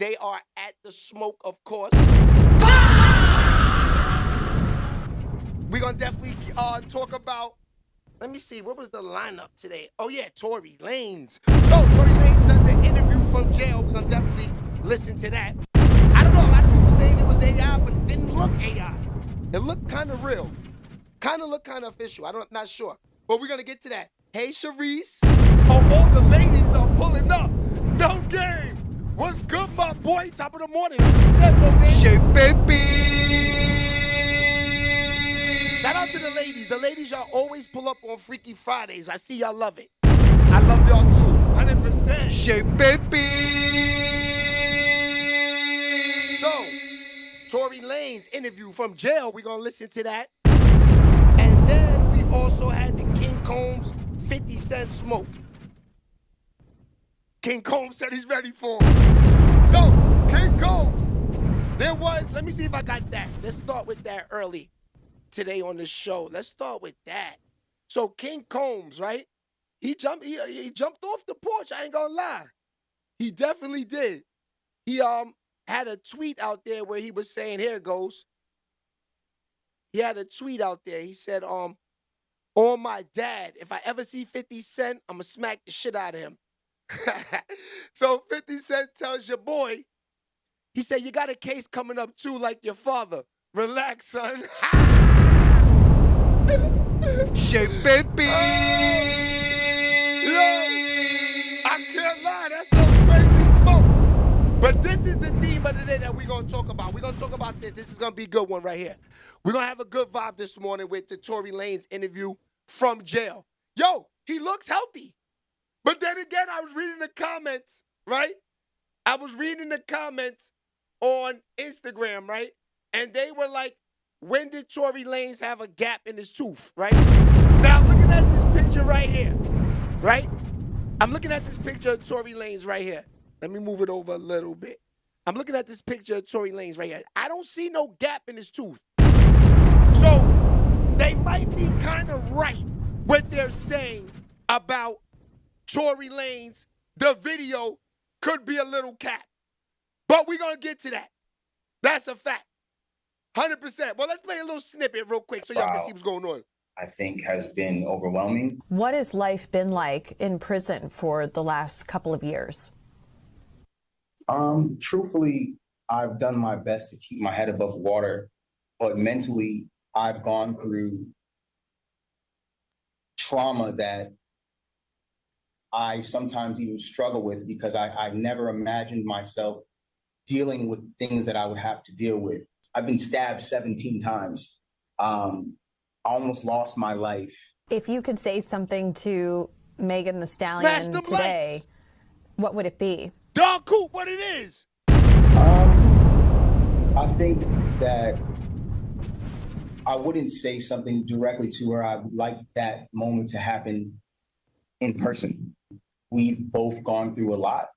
They are at the smoke, of course. We're going to definitely talk about, let me see, what was the lineup today? Oh, yeah, Tory Lanez. So, Tory Lanez does an interview from jail. We're going to definitely listen to that. I don't know, a lot of people saying it was AI, but it didn't look AI. It looked kind of real. Kind of looked kind of official. Not sure. But we're going to get to that. Hey, Sharice. Oh, all the ladies are pulling up. No game. What's good, my boy? Top of the morning. 100% no game. SHEABABYTV. Shout out to the ladies. The ladies, y'all always pull up on Freaky Fridays. I see y'all love it. I love y'all too. 100%. SHEABABYTV. So, Tory Lanez interview from jail. We're going to listen to that. And then we also had the King Combs 50 Cent smoke. King Combs said he's ready for him. So, King Combs, there was, let me see if I got that. Let's start with that early today on the show. Let's start with that. So, King Combs, right? He jumped off the porch, I ain't gonna lie. He definitely did. He had a tweet out there where he was saying, here it goes. He had a tweet out there. He said, on my dad, if I ever see 50 Cent, I'm gonna smack the shit out of him. So 50 Cent tells your boy, he said, you got a case coming up too like your father. Relax, son. SHEABABY. Yo, I can't lie, that's some crazy smoke. But this is the theme of the day that we're going to talk about. We're going to talk about this. This is going to be a good one right here. We're going to have a good vibe this morning with the Tory Lanez interview from jail. Yo, he looks healthy. But then again, I was reading the comments, right? I was reading the comments on Instagram, right? And they were like, when did Tory Lanez have a gap in his tooth, right? Now, I'm looking at this picture right here, right? I'm looking at this picture of Tory Lanez right here. Let me move it over a little bit. I'm looking at this picture of Tory Lanez right here. I don't see no gap in his tooth. So they might be kind of right what they're saying about Tory Lanez. The video could be a little cap. But we're going to get to that. That's a fact. 100%. Well, let's play a little snippet real quick so y'all can see what's going on. I think has been overwhelming. What has life been like in prison for the last couple of years? Truthfully, I've done my best to keep my head above water, but mentally, I've gone through trauma that I sometimes even struggle with because I never imagined myself dealing with things that I would have to deal with. I've been stabbed 17 times. I almost lost my life. If you could say something to Megan Thee Stallion today, lights. What would it be? Dog Coop, what it is? I think that I wouldn't say something directly to her. I would like that moment to happen in person. We've both gone through a lot.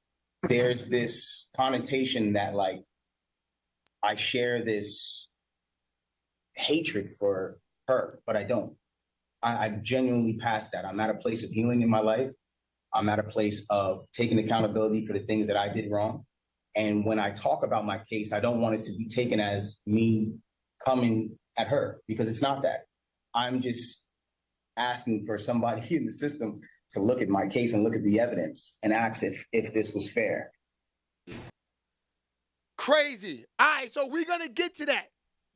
There's this connotation that like I share this hatred for her, but I don't. I genuinely passed that. I'm at a place of healing in my life. I'm at a place of taking accountability for the things that I did wrong. And when I talk about my case, I don't want it to be taken as me coming at her, because it's not that. I'm just asking for somebody in the system to look at my case and look at the evidence and ask if this was fair. Crazy. All right, so we're going to get to that.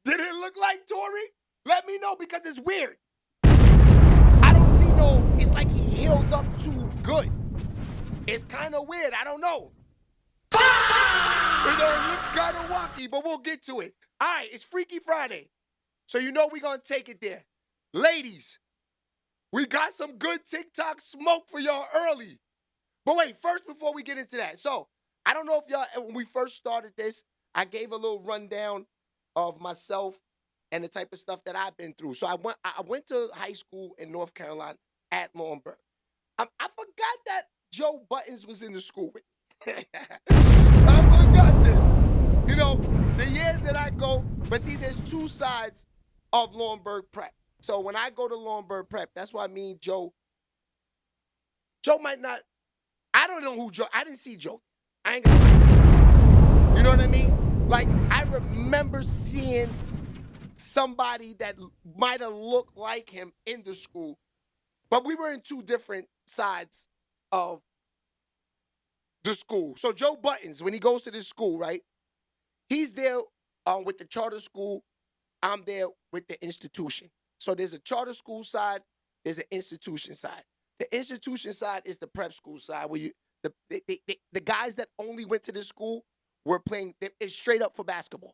Did it look like Tory? Let me know, because it's weird. I don't see it's like he healed up too good. It's kind of weird. I don't know. It looks kind of wacky, but we'll get to it. All right, it's Freaky Friday. So you know we're going to take it there. Ladies, we got some good TikTok smoke for y'all early. But wait, first, before we get into that. So I don't know if y'all, when we first started this, I gave a little rundown of myself and the type of stuff that I've been through. So I went to high school in North Carolina at Laurinburg. I forgot that Joe Buttons was in the school with me. I forgot this. You know, the years that I go, but see, there's two sides of Laurinburg Prep. So when I go to Laurinburg Prep, that's why me and Joe might not, I don't know who Joe, I didn't see Joe. I ain't gonna lie. You know what I mean? Like, I remember seeing somebody that might have looked like him in the school, but we were in two different sides of the school. So Joe Buttons, when he goes to this school, right, he's there with the charter school. I'm there with the institution. So there's a charter school side, there's an institution side. The institution side is the prep school side, where the guys that only went to this school were playing, it's straight up for basketball.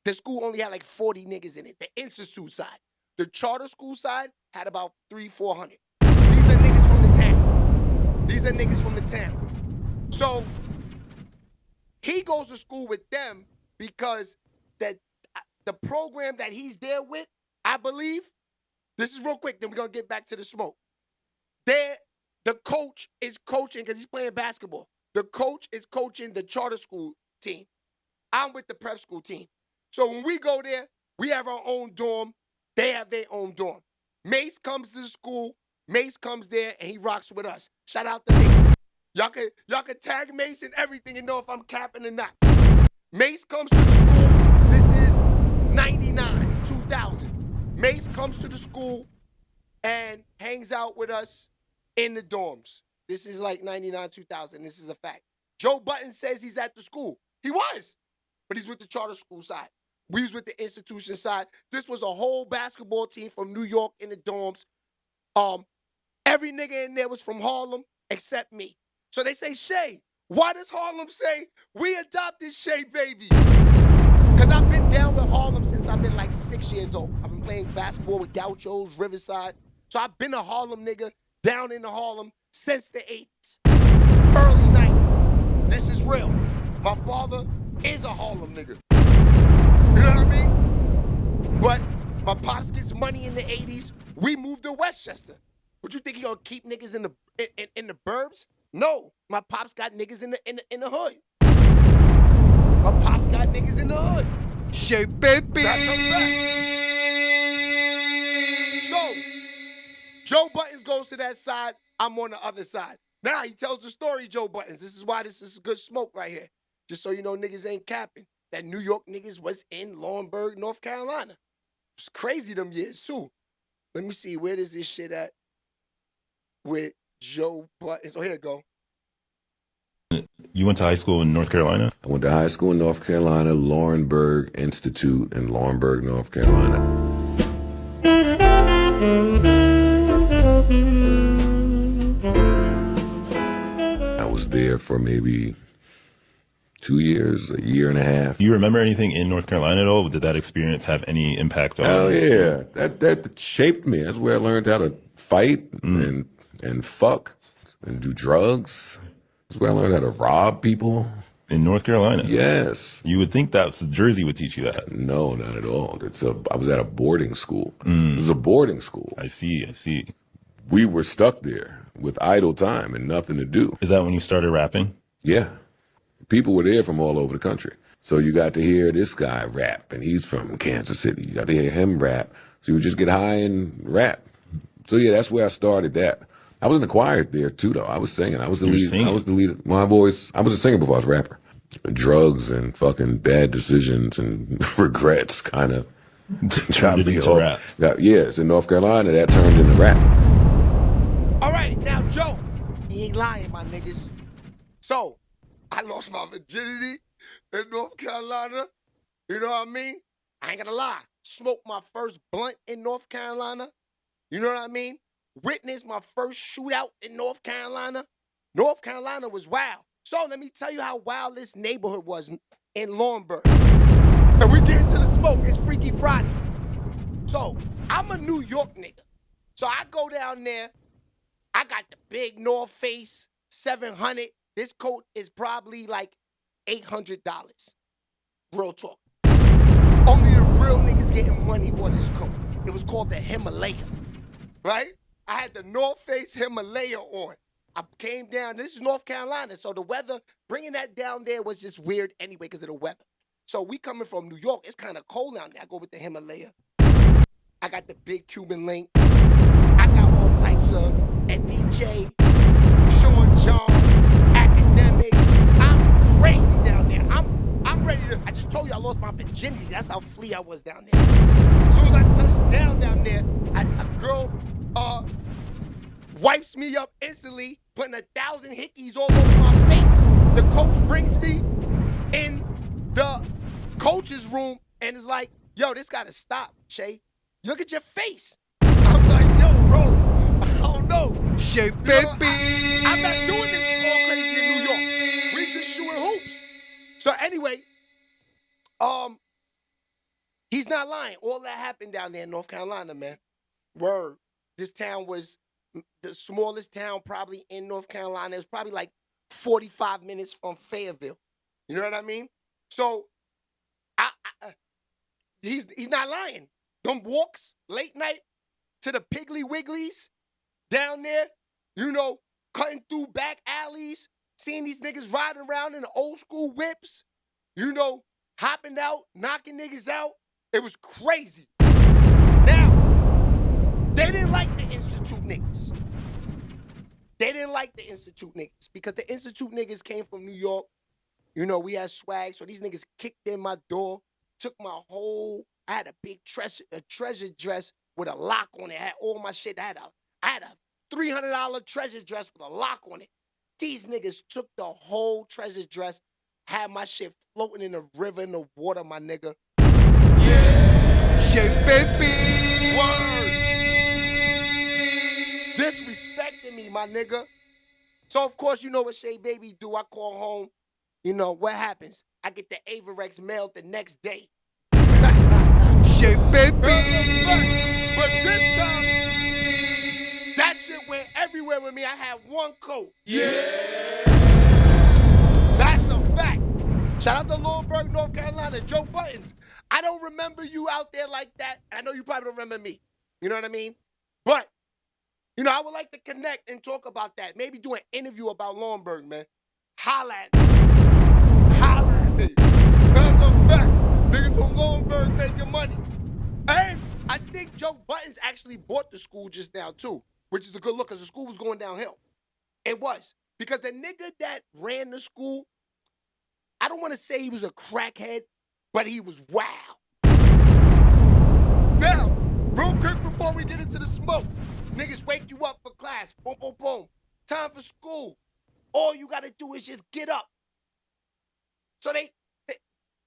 The school only had like 40 niggas in it. The institute side. The charter school side had about 300-400. These are niggas from the town. These are niggas from the town. So he goes to school with them because the program that he's there with, I believe, this is real quick, then we're going to get back to the smoke. The coach is coaching, because he's playing basketball. The coach is coaching the charter school team. I'm with the prep school team. So when we go there, we have our own dorm. They have their own dorm. Mace comes to the school. Mace comes there, and he rocks with us. Shout out to Mace. Y'all can tag Mace and everything and know if I'm capping or not. Mace comes to the school. This is 99, 2000. Mace comes to the school and hangs out with us in the dorms. This is like 99, 2000. This is a fact. Joe Button says he's at the school. He was, but he's with the charter school side. We was with the institution side. This was a whole basketball team from New York in the dorms. Every nigga in there was from Harlem except me. So they say, Shay, why does Harlem say we adopted Shay Baby? Because I've been down with Harlem since I've been like 6 years old. I've been playing basketball with Gauchos, Riverside. So I've been a Harlem nigga down in the Harlem since the 80s, early 90s. This is real. My father is a Harlem nigga. You know what I mean? But my pops gets money in the 80s. We moved to Westchester. Would you think he gonna keep niggas in the burbs? No. My pops got niggas in the hood. My pops got niggas in the hood. Shay Baby. That's a fact. So, Joe Buttons goes to that side. I'm on the other side. Now he tells the story, Joe Buttons. This is why this is good smoke right here. Just so you know, niggas ain't capping. That New York niggas was in Laurinburg, North Carolina. It's crazy them years, too. Let me see, where is this shit at with Joe Buttons? Oh, here it go. You went to high school in North Carolina? I went to high school in North Carolina, Laurinburg Institute in Laurinburg, North Carolina. I was there for maybe 2 years, a year and a half. Do you remember anything in North Carolina at all? Did that experience have any impact on? Oh yeah, that shaped me. That's where I learned how to fight and fuck and do drugs. That's where I learned how to rob people. In North Carolina? Yes. You would think that Jersey would teach you that. No, not at all. I was at a boarding school. It was a boarding school. I see. We were stuck there with idle time and nothing to do. Is that when you started rapping? Yeah. People were there from all over the country. So you got to hear this guy rap, and he's from Kansas City. You got to hear him rap. So you would just get high and rap. So yeah, that's where I started that. I was in the choir there too, though. I was singing. I was the lead. I was the lead. My voice. I was a singer before I was a rapper. Drugs and fucking bad decisions and regrets kind of turned into rap. Yeah, it's in North Carolina. That turned into rap. All right, now Joe, he ain't lying, my niggas. So I lost my virginity in North Carolina. You know what I mean? I ain't gonna lie. Smoked my first blunt in North Carolina. You know what I mean? Witnessed my first shootout in North Carolina. North Carolina was wild. So let me tell you how wild this neighborhood was in Laurinburg. And we get into the smoke. It's Freaky Friday. So I'm a New York nigga. So I go down there. I got the big North Face 700. This coat is probably like $800. Real talk. Only the real niggas getting money for this coat. It was called the Himalaya, right? I had the North Face Himalaya on. I came down. This is North Carolina, so the weather, bringing that down there was just weird anyway because of the weather. So we coming from New York. It's kind of cold down there. I go with the Himalaya. I got the big Cuban link. I got all types of NJ, Sean John, academics. I'm crazy down there. I'm virginity. That's how flea I was down there. As soon as I touched down there, a girl wipes me up instantly, putting 1,000 hickeys all over my face. The coach brings me in the coach's room and is like, yo, this gotta stop, Shay. Look at your face. I'm like, yo, bro, I don't know. Shay, baby. I'm not doing this all crazy in New York. We just shooting hoops. So anyway, he's not lying. All that happened down there in North Carolina, man. Word. This town was the smallest town probably in North Carolina. It was probably like 45 minutes from Fayetteville. You know what I mean? So he's not lying. Them walks late night to the Piggly Wigglies down there, you know, cutting through back alleys, seeing these niggas riding around in the old school whips, you know, hopping out, knocking niggas out. It was crazy. Now, they didn't like the Institute niggas. They didn't like the Institute niggas because the Institute niggas came from New York. You know, we had swag, so these niggas kicked in my door, took my whole, I had a big treasure dress with a lock on it. I had all my shit. I had a $300 treasure dress with a lock on it. These niggas took the whole treasure dress, had my shit floating in the river, in the water, my nigga. Yeah. Shay, baby. Word. Disrespecting me, my nigga. So, of course, you know what Shay Baby do. I call home. You know, what happens? I get the Averex mailed the next day. Shay, baby. But this time, that shit went everywhere with me. I had one coat. Yeah. That's a fact. Shout out to Lawrenceburg, North Carolina, Joe Buttons. I don't remember you out there like that. I know you probably don't remember me. You know what I mean? But, you know, I would like to connect and talk about that. Maybe do an interview about Lawrenceburg, man. Holla at me. Holla at me. That's a fact. Niggas from Lawrenceburg making money. And I think Joe Buttons actually bought the school just now, too, which is a good look because the school was going downhill. It was. Because the nigga that ran the school, I don't want to say he was a crackhead, but he was wild. Now, real quick before we get into the smoke, niggas wake you up for class. Boom, boom, boom. Time for school. All you got to do is just get up. So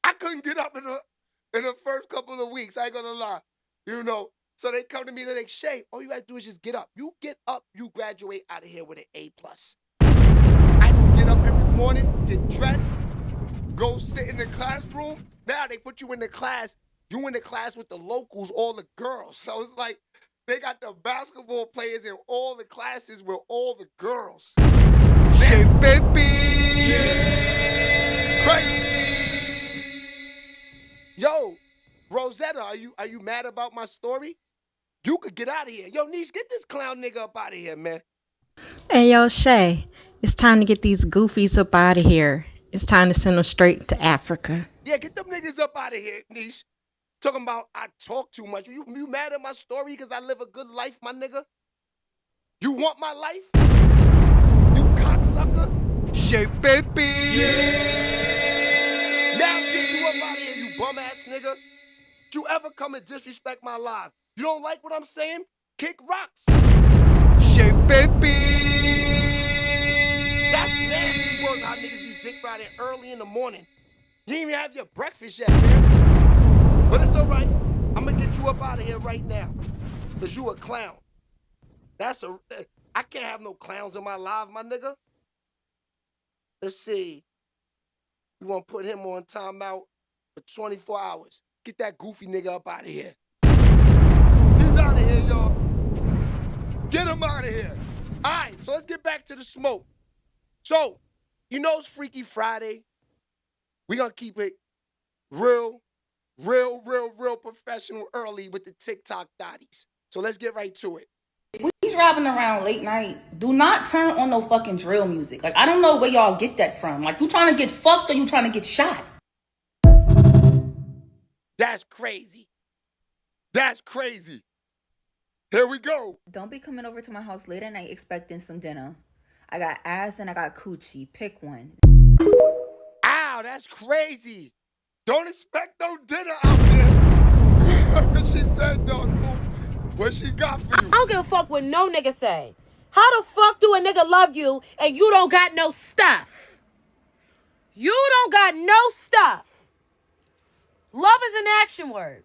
I couldn't get up in the first couple of weeks. I ain't gonna lie. You know, so they come to me, they're like, Shay, all you got to do is just get up. You get up, you graduate out of here with an A+. I just get up every morning, get dressed, go sit in the classroom. Now they put you in the class. You in the class with the locals, all the girls. So it's like they got the basketball players in all the classes with all the girls. Shay, baby. Yeah. Crazy. Yo, Rosetta, are you mad about my story? You could get out of here. Yo, Niche, get this clown nigga up out of here, man. Hey, yo, Shay, it's time to get these goofies up out of here. It's time to send them straight to Africa. Yeah, get them niggas up out of here, Niche. Talking about I talk too much. You mad at my story because I live a good life, my nigga? You want my life? You cocksucker? Shay, baby. Yeah. Now get you up out of here, you bum-ass nigga. You ever come and disrespect my life? You don't like what I'm saying? Kick rocks. Shay, baby. That's nasty work, how niggas be dick riding early in the morning. You didn't even have your breakfast yet, man. But it's all right. I'm going to get you up out of here right now. Because you a clown. I can't have no clowns in my life, my nigga. Let's see. You want to put him on timeout for 24 hours. Get that goofy nigga up out of here. He's out of here, y'all. Get him out of here. All right, so let's get back to the smoke. So, you know it's Freaky Friday. We're going to keep it real professional early with the TikTok thotties. So let's get right to it. If we driving around late night, do not turn on no fucking drill music. Like, I don't know where y'all get that from. Like, you trying to get fucked or you trying to get shot? That's crazy. That's crazy. Here we go. Don't be coming over to my house late at night expecting some dinner. I got ass and I got coochie. Pick one. Ow, that's crazy. Don't expect no dinner out there. What she said, dog. What she got for you? I don't give a fuck what no nigga say. How the fuck do a nigga love you and you don't got no stuff? You don't got no stuff. Love is an action word.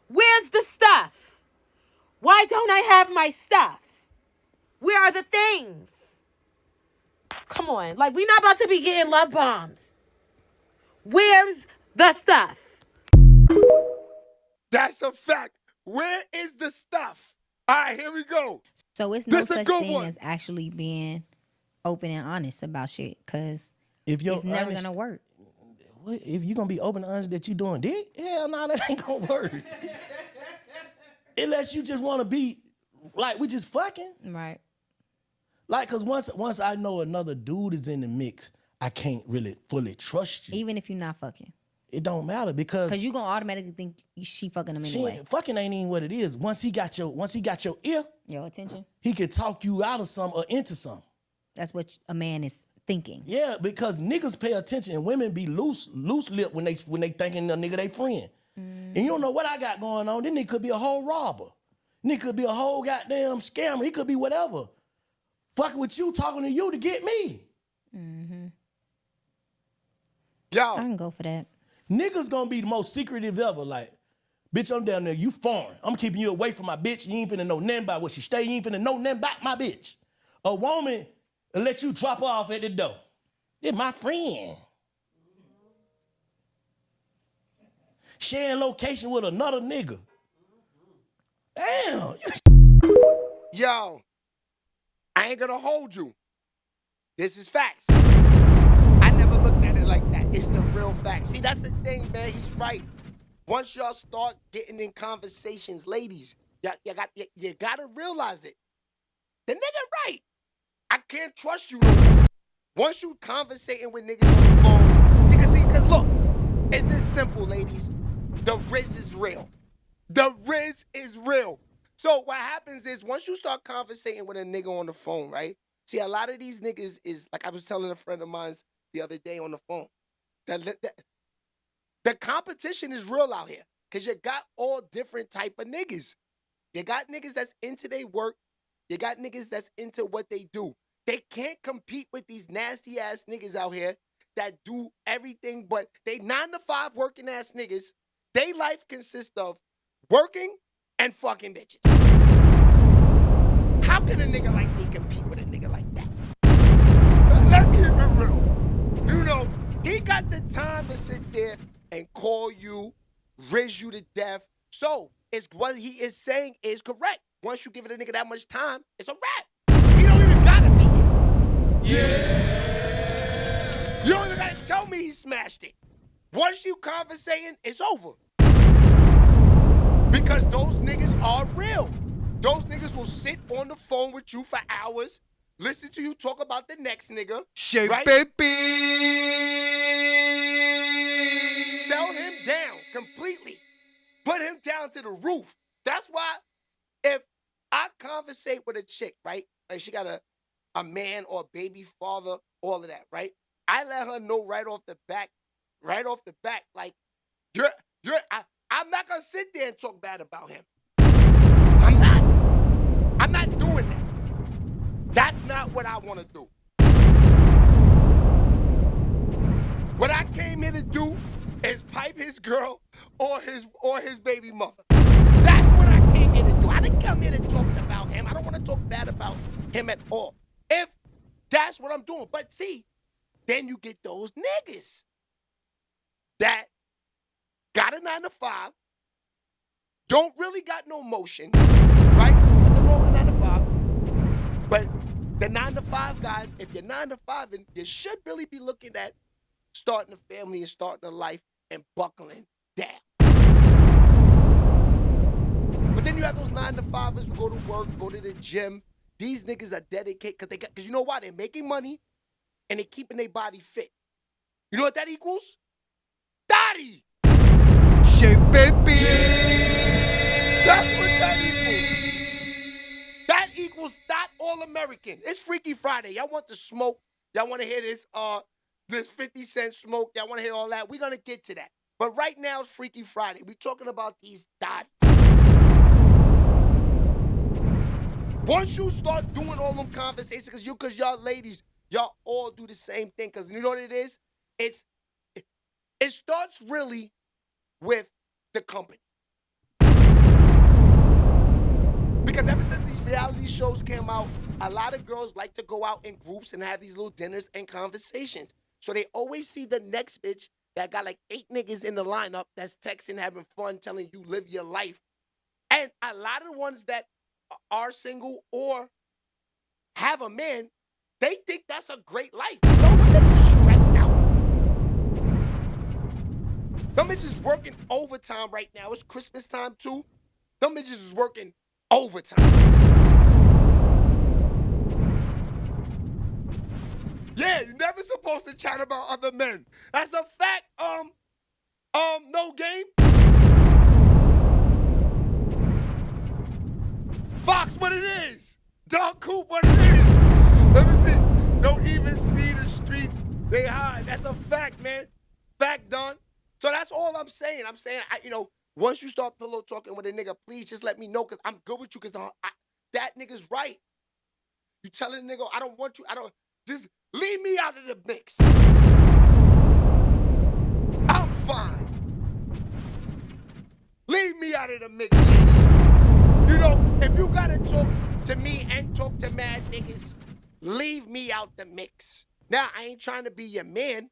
Where's the stuff? Why don't I have my stuff? Where are the things? Come on, like we not about to be getting love bombed. Where's the stuff? That's a fact. Where is the stuff? All right, here we go. So it's no This a such good thing one. as actually being open and honest about shit, because If you're it's never honest- gonna work. What, if you're gonna be open and honest that you doing dick, hell no, that ain't gonna work. Unless you just wanna be like we just fucking. Right. Like, cause once I know another dude is in the mix, I can't really fully trust you. Even if you're not fucking. It don't matter because Because you gonna automatically think she fucking him anyway. fucking ain't even what it is. Once he got your ear, Your attention. he can talk you out of something or into something. That's what a man is thinking. Yeah, because niggas pay attention and women be loose lip when they thinking the nigga they friend. And you don't know what I got going on. This nigga could be a whole robber. Nigga could be a whole goddamn scammer. He could be whatever. Fucking with you, talking to you to get me. Mm-hmm. Yo. I can go for that. Niggas gonna be the most secretive ever. Like, bitch, I'm down there. You foreign. I'm keeping you away from my bitch. You ain't finna know nothing about where she stay. You ain't finna know nothing about my bitch. A woman will let you drop her off at the door. It's my friend. Sharing location with another nigga. Damn. Yo, I ain't gonna hold you. This is facts. I never looked at it like that. It's the real facts. See, that's the thing, man. He's right. Once y'all start getting in conversations, ladies, you gotta realize it. The nigga right. I can't trust you no more. Once you conversating with niggas on the phone, cause look, it's this simple, ladies. The Riz is real. The Riz is real. So what happens is once you start conversating with a nigga on the phone, right? See, a lot of these niggas is, like I was telling a friend of mine the other day on the phone, the competition is real out here because you got all different type of niggas. You got niggas that's into their work. You got niggas that's into what they do. They can't compete with these nasty ass niggas out here that do everything but they 9-to-5 working ass niggas. They life consists of working and fucking bitches. How can a nigga like me compete with a nigga like that? Let's keep it real. You know, he got the time to sit there and call you, riz you to death. So, it's what he is saying is correct. Once you give it a nigga that much time, it's a wrap. He don't even gotta be it. Yeah. You don't even gotta tell me he smashed it. Once you conversating, it's over. Because those niggas are real. Those niggas will sit on the phone with you for hours, listen to you talk about the next nigga. Right? Sell him down completely. Put him down to the roof. That's why if I conversate with a chick, right? Like she got a man or a baby father, all of that, right? I let her know right off the back, like, I'm not gonna sit there and talk bad about him. I'm not doing that. That's not what I want to do. What I came here to do is pipe his girl or his baby mother. That's what I came here to do. I didn't come here to talk about him. I don't want to talk bad about him at all. If that's what I'm doing. But see, then you get those niggas that got a 9-to-5, don't really got no motion, right? Nothing wrong with a 9-to-5. But the 9-to-5 guys, if you're 9-to-5, and you should really be looking at starting a family and starting a life and buckling down. But then you have those 9-to-5ers who go to work, go to the gym. These niggas are dedicated because you know why? They're making money and they're keeping their body fit. You know what that equals? Daddy! Baby. That's what that equals. That equals not all American. It's Freaky Friday. Y'all want the smoke? Y'all want to hear this 50 Cent smoke? Y'all want to hear all that? We're gonna get to that. But right now it's Freaky Friday. We talking about these thotties. Once you start doing all them conversations, because y'all ladies, y'all all do the same thing. Because you know what it is? It starts really with the company. Because ever since these reality shows came out, a lot of girls like to go out in groups and have these little dinners and conversations. So they always see the next bitch that got like 8 niggas in the lineup that's texting, having fun, telling you live your life. And a lot of the ones that are single or have a man, they think that's a great life. No, them bitches is stressed out. Them bitches is working overtime right now. It's Christmas time too. Them bitches is working overtime. Yeah, you're never supposed to chat about other men. That's a fact. No game. Fox, what it is. Dog Coop, what it is. Let me see. Don't even see the streets. They hide. That's a fact, man. Fact done. So that's all I'm saying. I'm saying, once you start pillow talking with a nigga, please just let me know, because I'm good with you, because that nigga's right. You telling the nigga, I don't want you, just leave me out of the mix. I'm fine. Leave me out of the mix, ladies. If you gotta talk to me and talk to mad niggas, leave me out the mix. Now, I ain't trying to be your man.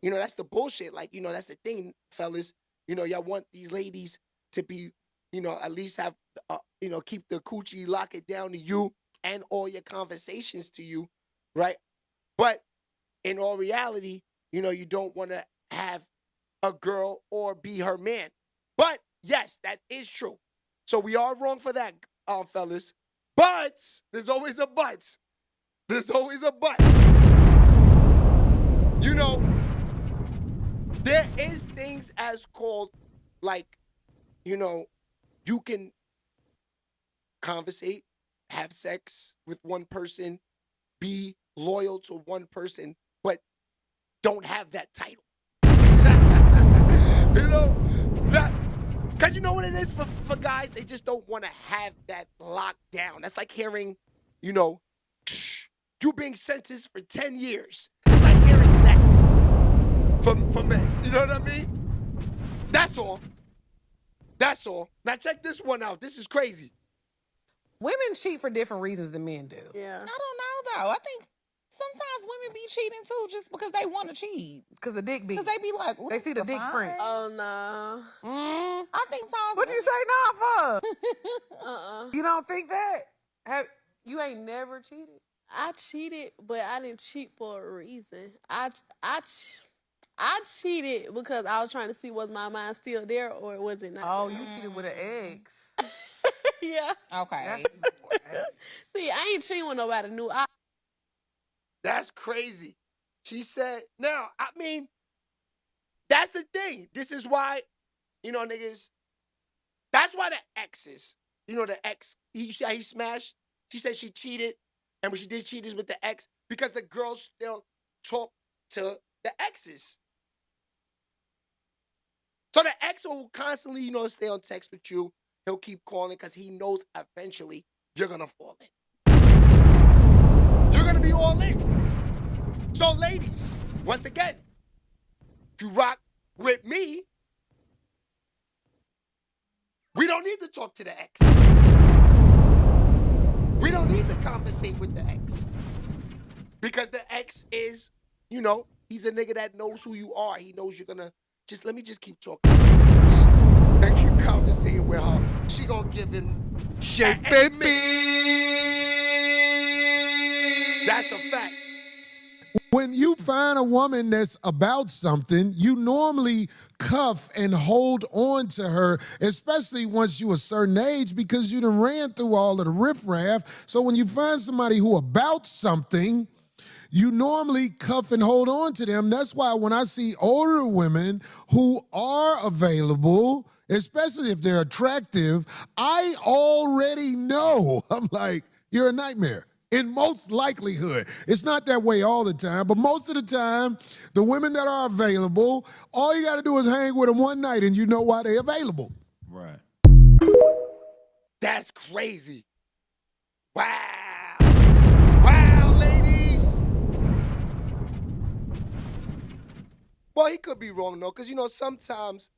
That's the bullshit. Like, that's the thing, fellas. Y'all want these ladies to be, at least have, keep the coochie, lock it down to you and all your conversations to you, right? But in all reality, you don't want to have a girl or be her man. But yes, that is true. So we are wrong for that, fellas. But there's always a but. There's always a but. There is things as called, like, you can conversate, have sex with one person, be loyal to one person, but don't have that title. Because you know what it is for guys? They just don't want to have that locked down. That's like hearing, you being sentenced for 10 years. It's like hearing that for men. You know what I mean? That's all. That's all. Now check this one out. This is crazy. Women cheat for different reasons than men do. Yeah. I don't know though. I think sometimes women be cheating too just because they want to cheat. Because the dick be. Because they be like, they see the dick print. Oh, no. I think sometimes. What you say nah for? Uh-uh. You don't think that? You ain't never cheated? I cheated, but I didn't cheat for a reason. I cheated because I was trying to see was my mind still there or was it not? Oh, you cheated with an ex. Yeah. Okay. See, I ain't cheating with nobody new. That's crazy. She said, now, I mean, that's the thing. This is why, niggas, that's why the exes, the ex, you see how he smashed? She said she cheated, and when she did cheat is with the ex, because the girls still talk to the exes. So the ex will constantly, stay on text with you. He'll keep calling because he knows eventually you're going to fall in. You're going to be all in. So ladies, once again, if you rock with me, we don't need to talk to the ex. We don't need to conversate with the ex. Because the ex is, he's a nigga that knows who you are. He knows you're going to let me just keep talking to this bitch and keep conversating with her. She gonna give him SHEABABYTV. That's a fact. When you find a woman that's about something, you normally cuff and hold on to her, especially once you a certain age, because you done ran through all of the riffraff. So when you find somebody who about something, you normally cuff and hold on to them. That's why when I see older women who are available, especially if they're attractive, I already know. I'm like, you're a nightmare. In most likelihood. It's not that way all the time, but most of the time, the women that are available, all you got to do is hang with them one night and you know why they're available. Right. That's crazy. Wow. Wow, ladies. Well, he could be wrong, though, because, sometimes,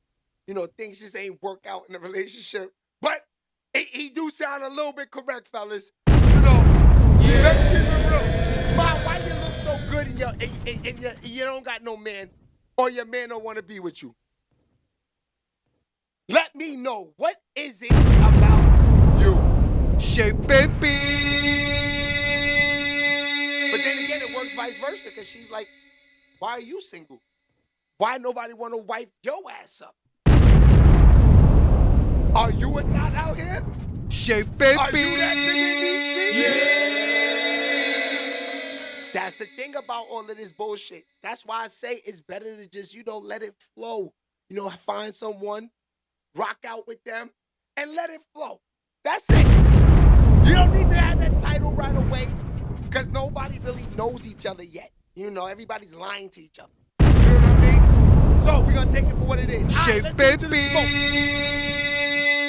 things just ain't work out in a relationship. But he do sound a little bit correct, fellas. Let's keep it real. Ma, why you look so good and you don't got no man, or your man don't want to be with you? Let me know. What is it about you? SHEABABY. But then again, it works vice versa, because she's like, why are you single? Why nobody want to wipe your ass up? Are you a thot out here? SHEABABY. Are you that nigga in these streets? Yeah. That's the thing about all of this bullshit. That's why I say it's better to just, let it flow. Find someone, rock out with them, and let it flow. That's it. You don't need to have that title right away, because nobody really knows each other yet. Everybody's lying to each other. You know what I mean? So we're going to take it for what it is. All right, let's get to the smoke.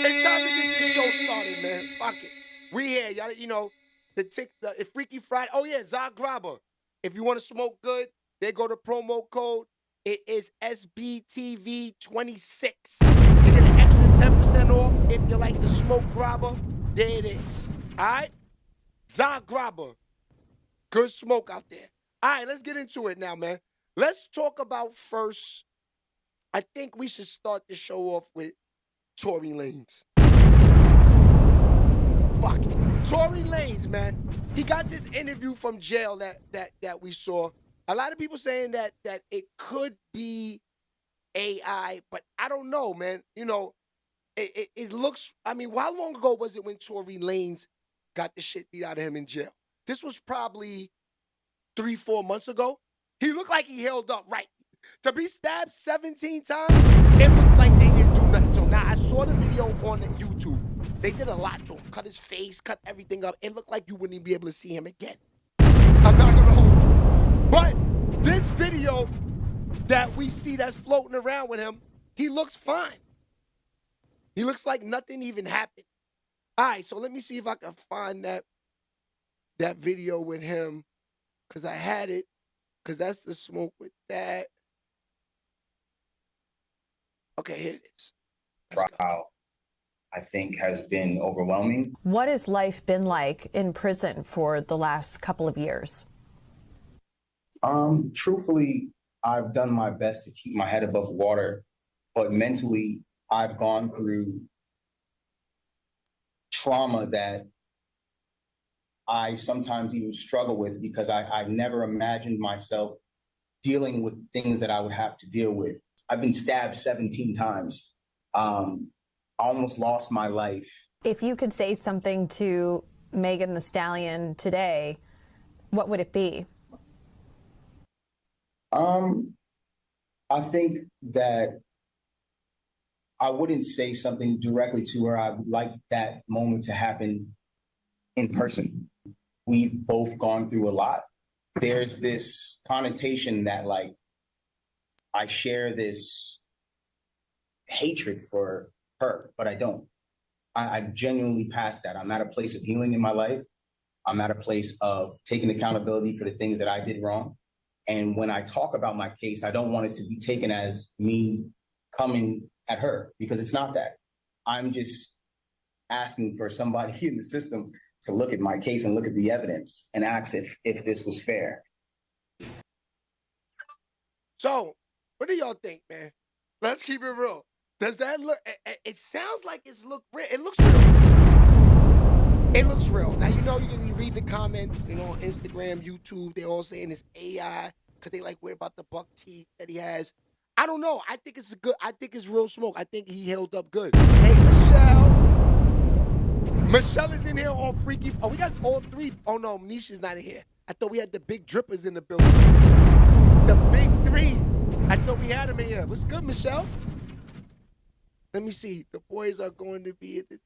It's time to get this show started, man. Fuck it. We here, y'all. The Freaky Friday. Oh, yeah, Zagraba. If you want to smoke good, they go to promo code. It is SBTV26. You get an extra 10% off if you like the smoke grabber. There it is. All right? Zagraba. Good smoke out there. All right, let's get into it now, man. Let's talk about first. I think we should start the show off with Tory Lanez. Fuck it. Tory Lanez, man. He got this interview from jail that we saw. A lot of people saying that it could be AI, but I don't know, man. It looks, how long ago was it when Tory Lanez got the shit beat out of him in jail? This was probably 3-4 months ago. He looked like he held up right. To be stabbed 17 times, it looks like they didn't do nothing to him. Now, I saw the video on YouTube. They did a lot to him. Cut his face, cut everything up. It looked like you wouldn't even be able to see him again. I'm not going to hold you. But this video that we see that's floating around with him, he looks fine. He looks like nothing even happened. All right, so let me see if I can find that video with him, because I had it, because that's the smoke with that. Okay, here it is. Trial, I think, has been overwhelming. What has life been like in prison for the last couple of years? Truthfully, I've done my best to keep my head above water, but mentally, I've gone through trauma that I sometimes even struggle with, because I've never imagined myself dealing with things that I would have to deal with. I've been stabbed 17 times. I almost lost my life. If you could say something to Megan Thee Stallion today, what would it be? I think that I wouldn't say something directly to her. I would like that moment to happen in person. We've both gone through a lot. There's this connotation that, like, I share this hatred for her, but I don't. I genuinely passed that. I'm at a place of healing in my life. I'm at a place of taking accountability for the things that I did wrong. And when I talk about my case, I don't want it to be taken as me coming at her, because it's not that. I'm just asking for somebody in the system to look at my case and look at the evidence and ask if this was fair. So, what do y'all think, man? Let's keep it real. Does that look, it sounds like it looks real. It looks real. It looks real. Now, you can read the comments, on Instagram, YouTube, they're all saying it's AI, because they worry about the buck teeth that he has. I don't know. I think it's real smoke. I think he held up good. Hey, Michelle. Michelle is in here on Freaky. Oh, we got all three. Oh, no, Nisha's not in here. I thought we had the big drippers in the building. The big three. I thought we had them in here. What's good, Michelle? Let me see. The boys are going to be at the...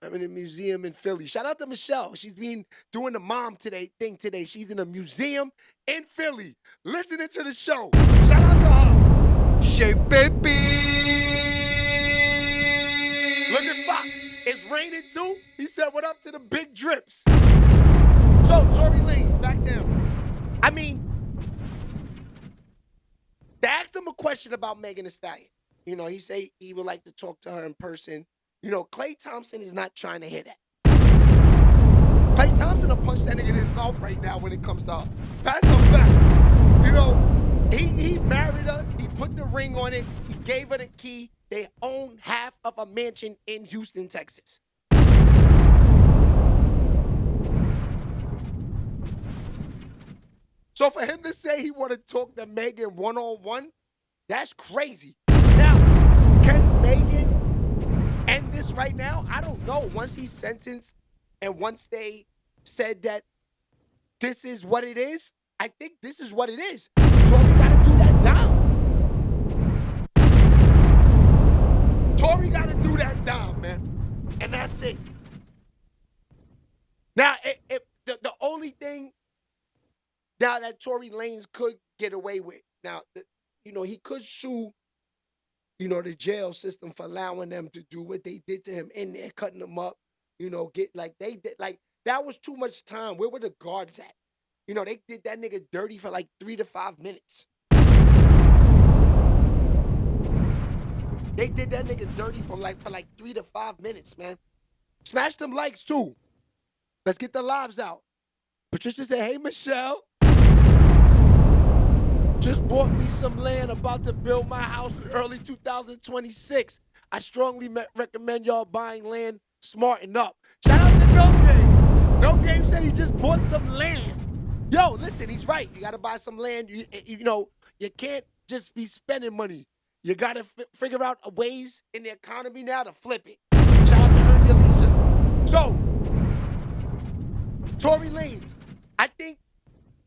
I'm in a museum in Philly. Shout out to Michelle. She's been doing the mom thing today. She's in a museum in Philly, listening to the show. Shout out to her. SHEABABYTV. Look at Fox. It's raining too. He said, "What up to the big drips?" So Tory Lanez, back to him. I mean, they asked him a question about Megan Thee Stallion. You know, he say he would like to talk to her in person. You know, Klay Thompson is not trying to hear that. Klay Thompson will punch that nigga in his mouth right now when it comes to her. That's a fact. You know, he married her. He put the ring on it. He gave her the key. They own half of a mansion in Houston, Texas. So for him to say he want to talk to Megan one-on-one, that's crazy. Now, can Megan end this right now? I don't know. Once he's sentenced and once they said that this is what it is, I think this is what it is. Tory got to do that down. Tory got to do that down, man. And that's it. Now, if the only thing now that Tory Lanez could get away with, now, you know, he could sue, you know, the jail system for allowing them to do what they did to him in there, cutting him up, you know, get like they did. Like, that was too much time. Where were the guards at? You know, they did that nigga dirty for like 3 to 5 minutes. They did that nigga dirty for like 3 to 5 minutes, man. Smash them likes too. Let's get the lives out. Patricia said, "Hey, Michelle. Just bought me some land, about to build my house in early 2026. I strongly recommend y'all buying land, smarten up." Shout out to No Game. No Game said he just bought some land. Yo, listen, he's right. You got to buy some land. You know, you can't just be spending money. You got to figure out ways in the economy now to flip it. Shout out to Ernie Alicia. So, Tory Lanez, I think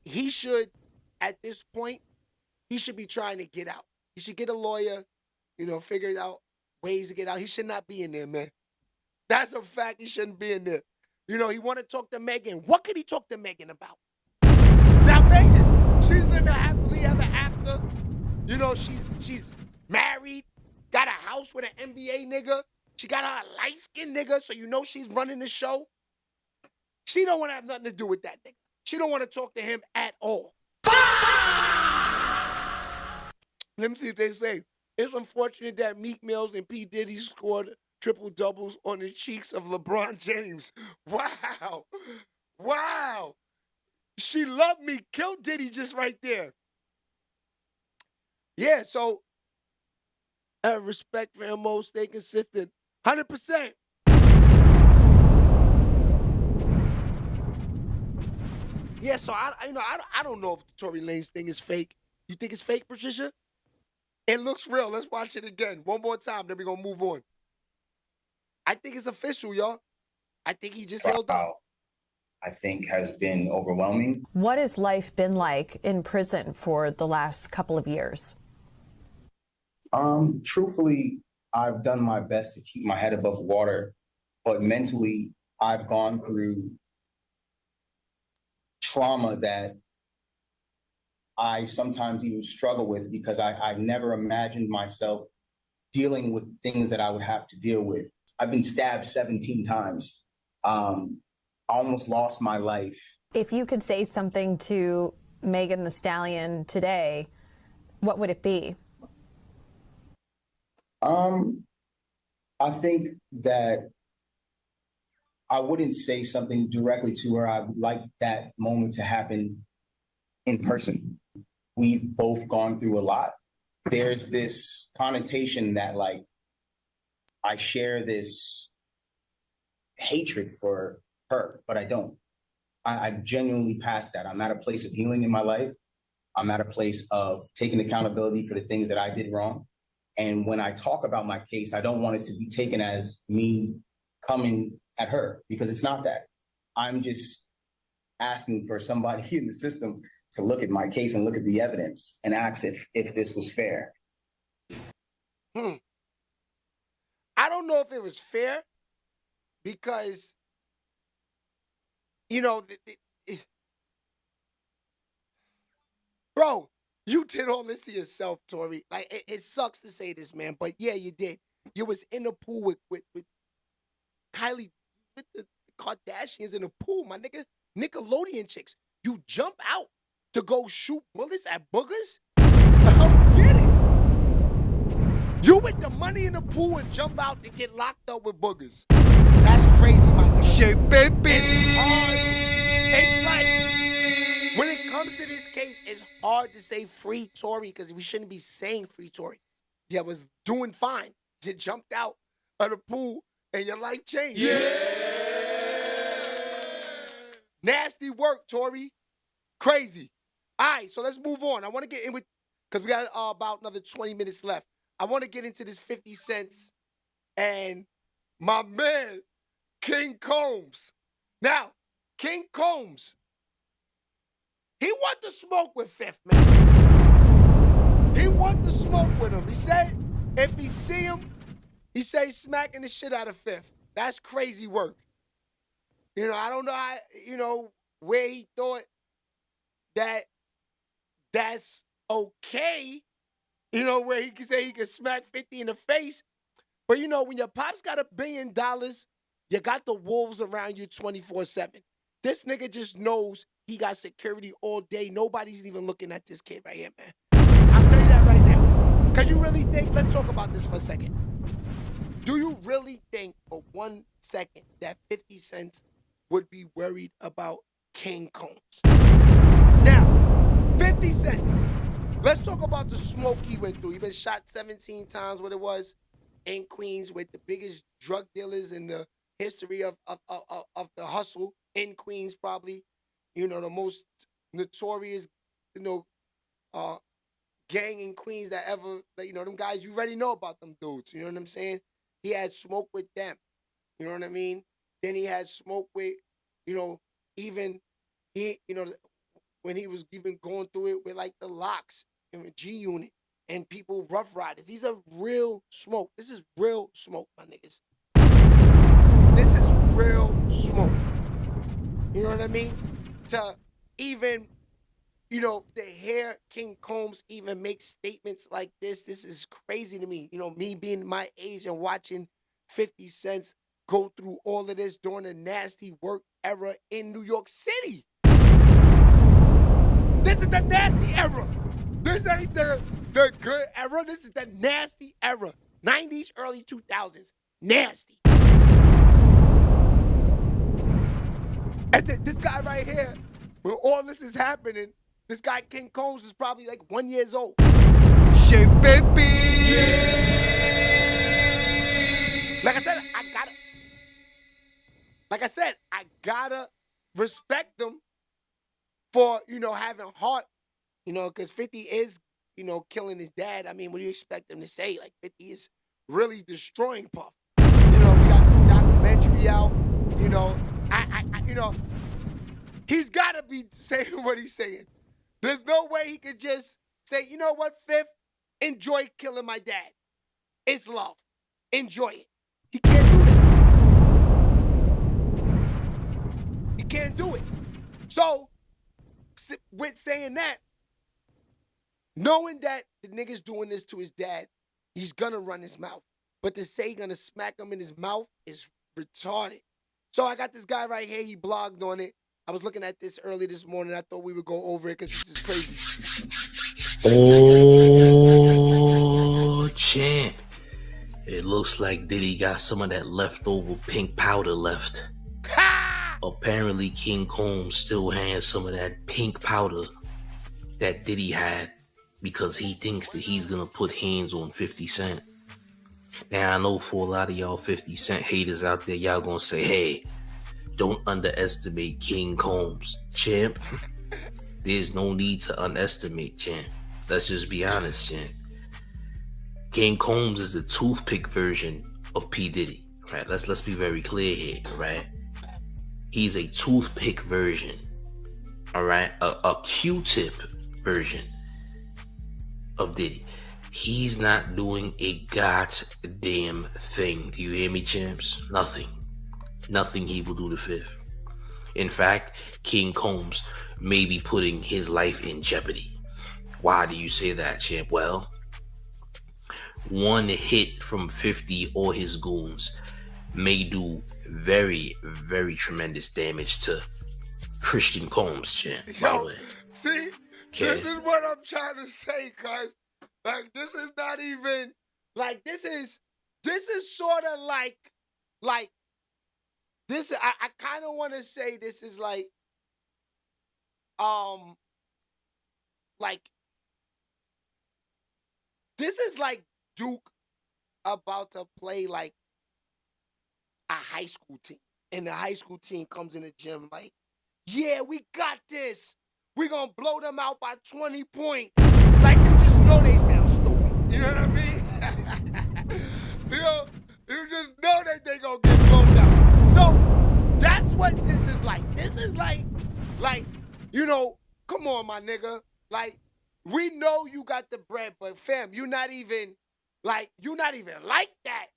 he should, at this point, he should be trying to get out. He should get a lawyer, you know, figure out ways to get out. He should not be in there, man. That's a fact. He shouldn't be in there. You know, he want to talk to Megan. What could he talk to Megan about? Now, Megan, she's living happily ever after. You know, she's married, got a house with an NBA nigga. She got her a light-skinned nigga, so you know she's running the show. She don't want to have nothing to do with that nigga. She don't want to talk to him at all. Let me see what they say. It's unfortunate that Meek Mills and P. Diddy scored triple doubles on the cheeks of LeBron James. Wow. Wow. She loved me. Kill Diddy just right there. Yeah, so have respect for MO, stay consistent. 100%. Yeah, so I don't know if the Tory Lanez thing is fake. You think it's fake, Patricia? It looks real. Let's watch it again. One more time, then we're going to move on. I think it's official, y'all. I think he just held up. I think has been overwhelming. What has life been like in prison for the last couple of years? Truthfully, I've done my best to keep my head above water, but mentally, I've gone through trauma that I sometimes even struggle with because I never imagined myself dealing with things that I would have to deal with. I've been stabbed 17 times. I almost lost my life. If you could say something to Megan Thee Stallion today, what would it be? I think that I wouldn't say something directly to her. I would like that moment to happen in person. We've both gone through a lot. There's this connotation that, like, I share this hatred for her, but I don't. I genuinely passed that. I'm at a place of healing in my life. I'm at a place of taking accountability for the things that I did wrong. And when I talk about my case, I don't want it to be taken as me coming at her, because it's not that. I'm just asking for somebody in the system to look at my case and look at the evidence and ask if this was fair. I don't know if it was fair, because, you know, bro, you did all this to yourself, Tory. Like, it sucks to say this, man, but yeah, you did. You was in the pool with Kylie, with the Kardashians in the pool, my nigga. Nickelodeon chicks. You jump out to go shoot bullets at boogers? I don't get it. You with the money in the pool and jump out and get locked up with boogers. That's crazy, my nigga. Shit, baby. It's hard. It's like, when it comes to this case, it's hard to say free Tory because we shouldn't be saying free Tory. Yeah, was doing fine. You jumped out of the pool and your life changed. Yeah. Nasty work, Tory. Crazy. All right, so let's move on. I want to get in with, because we got about another 20 minutes left. I want to get into this 50 Cents and my man, King Combs. Now, King Combs, he want to smoke with Fifth, man. He want to smoke with him. He said if he see him, he say he's smacking the shit out of Fifth. That's crazy work. You know, I don't know how, you know, where he thought that that's okay. You know, where he can say he can smack 50 in the face. But, you know, when your pops got $1 billion, you got the wolves around you 24/7. This nigga just knows he got security all day. Nobody's even looking at this kid right here, man. I'm telling you that right now. Because you really think, let's talk about this for a second. Do you really think for 1 second that 50 Cent would be worried about King Combs? Now, 50 Cent. Let's talk about the smoke he went through. He been shot 17 times, what it was, in Queens with the biggest drug dealers in the history of the hustle in Queens, probably. You know, the most notorious, you know, gang in Queens that ever, you know, them guys, you already know about them dudes. You know what I'm saying? He had smoke with them. You know what I mean? Then he had smoke with, you know, even he, you know, when he was even going through it with like the Locks and the G Unit and people, Rough Riders. These are real smoke. This is real smoke, my niggas. This is real smoke. You know what I mean? To even, you know, to hear King Combs even make statements like this is crazy to me. You know, me being my age and watching 50 Cent go through all of this during the nasty work era in New York City. This is the nasty era. This ain't the good era. This is the nasty era. 90s, early 2000s. Nasty. And this guy right here, when all this is happening, this guy King Combs is probably like 1 year old. Shit, baby. Like I said, I gotta respect them for, you know, having heart, you know, because 50 is, you know, killing his dad. I mean, what do you expect him to say? Like, 50 is really destroying Puff. You know, we got the documentary out, you know. You know, he's got to be saying what he's saying. There's no way he could just say, you know what, Fifth, enjoy killing my dad. It's love. Enjoy it. He can't do that. He can't do it. So, with saying that, knowing that the nigga's doing this to his dad, he's gonna run his mouth. But to say he's gonna smack him in his mouth is retarded. So I got this guy right here, he blogged on it. I was looking at this early this morning. I thought we would go over it because this is crazy. Oh, champ. It looks like Diddy got some of that leftover pink powder left. Apparently King Combs still has some of that pink powder that Diddy had because he thinks that he's gonna put hands on 50 Cent. Now I know for a lot of y'all 50 Cent haters out there, y'all gonna say, hey, don't underestimate King Combs. Champ, there's no need to underestimate, champ. Let's just be honest, champ. King Combs is the toothpick version of P. Diddy, right? Let's be very clear here, right? He's a toothpick version, all right? A Q-tip version of Diddy. He's not doing a goddamn thing. Do you hear me, champs? Nothing. Nothing he will do to Fifth. In fact, King Combs may be putting his life in jeopardy. Why do you say that, champ? Well, one hit from 50 or his goons may do very, very tremendous damage to Christian Combs, champ, by the way. See, Okay. this is what I'm trying to say, cuz. Like, this is not even, like, this is sort of like, this, I kind of want to say this is like this is like Duke about to play like a high school team. And the high school team comes in the gym like, yeah, we got this. We're going to blow them out by 20 points. Like, you just know they sound stupid. You know what I mean? You just know that they going to get blown out. So, that's what this is like. This is like, you know, come on, my nigga. Like, we know you got the bread, but fam, you're not even like that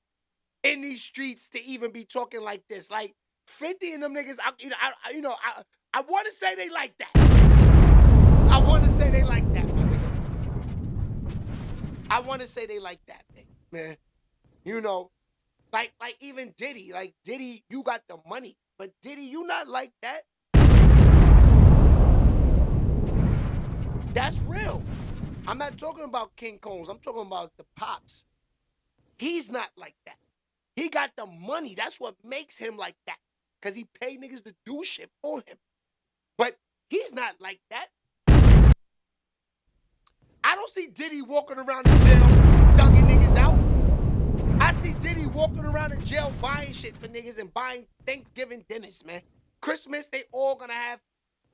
in these streets to even be talking like this. Like, 50 and them niggas, I want to say they like that. I want to say they like that, my nigga. I want to say they like that, man. You know, like even Diddy. Like, Diddy, you got the money. But Diddy, you not like that. That's real. I'm not talking about King Combs. I'm talking about the Pops. He's not like that. He got the money. That's what makes him like that. Because he paid niggas to do shit for him. But he's not like that. I don't see Diddy walking around the jail thugging niggas out. I see Diddy walking around the jail buying shit for niggas and buying Thanksgiving dinners, man. Christmas, they all gonna have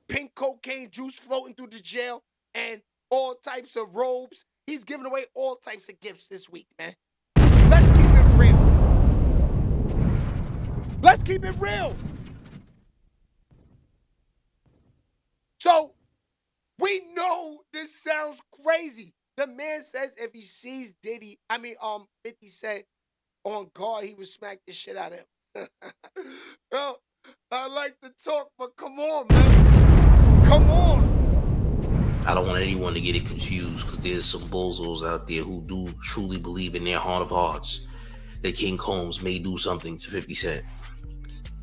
pink cocaine juice floating through the jail and all types of robes. He's giving away all types of gifts this week, man. Let's keep it real. Let's keep it real. So, we know this sounds crazy. The man says if he sees 50 Cent on guard, he would smack the shit out of him. Yo, I like to talk, but come on, man. Come on. I don't want anyone to get it confused because there's some bozos out there who do truly believe in their heart of hearts that King Combs may do something to 50 Cent.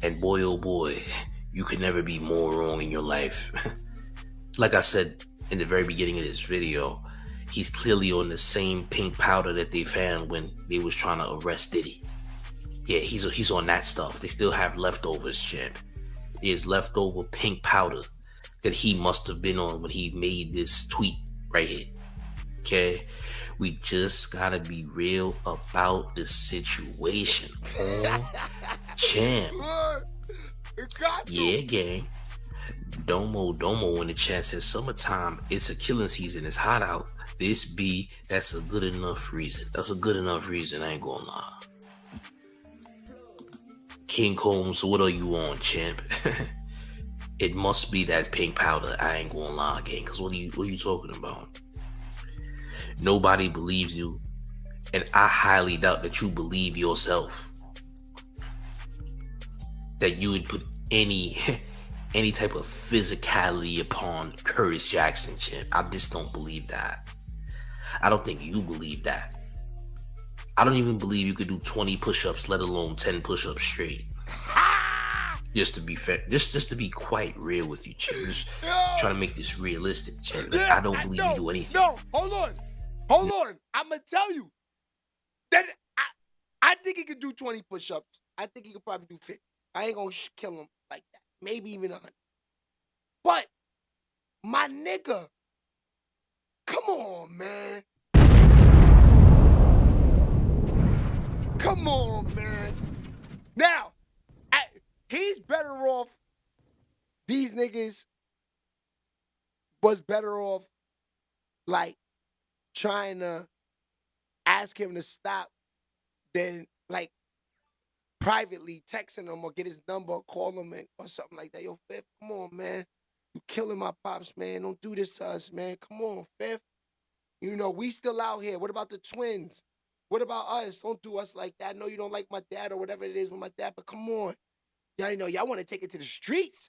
And boy, oh boy, you could never be more wrong in your life. Like I said in the very beginning of this video, he's clearly on the same pink powder that they found when they was trying to arrest Diddy. Yeah, he's on that stuff. They still have leftovers, champ. There's leftover pink powder that he must have been on when he made this tweet right here. Okay? We just gotta be real about the situation. Champ. Yeah, gang. Domo in the chat says summertime, it's a killing season, it's hot out. That's a good enough reason. That's a good enough reason, I ain't gonna lie. King Combs, what are you on, champ? It must be that pink powder, I ain't gonna lie, gang, cause what are you talking about? Nobody believes you, and I highly doubt that you believe yourself. That you would put any type of physicality upon Curtis Jackson, champ. I just don't believe that. I don't think you believe that. I don't even believe you could do 20 push-ups, let alone 10 push-ups straight. Just to be fair, just to be quite real with you, champ. Just trying to make this realistic, champ. Like, I don't believe you do anything. No, hold on. I'm gonna tell you that I think he could do 20 push-ups. I think he could probably do 50. I ain't gonna kill him like that. Maybe even 100. But, my nigga, come on, man. Come on, man. Now, he's better off, these niggas was better off, like, trying to ask him to stop than, like, privately texting him or get his number or call him or something like that. Yo, Fifth, come on, man. You killing my pops, man. Don't do this to us, man. Come on, Fifth. You know, we still out here. What about the twins? What about us? Don't do us like that. I know you don't like my dad or whatever it is with my dad, but come on. Y'all know y'all want to take it to the streets.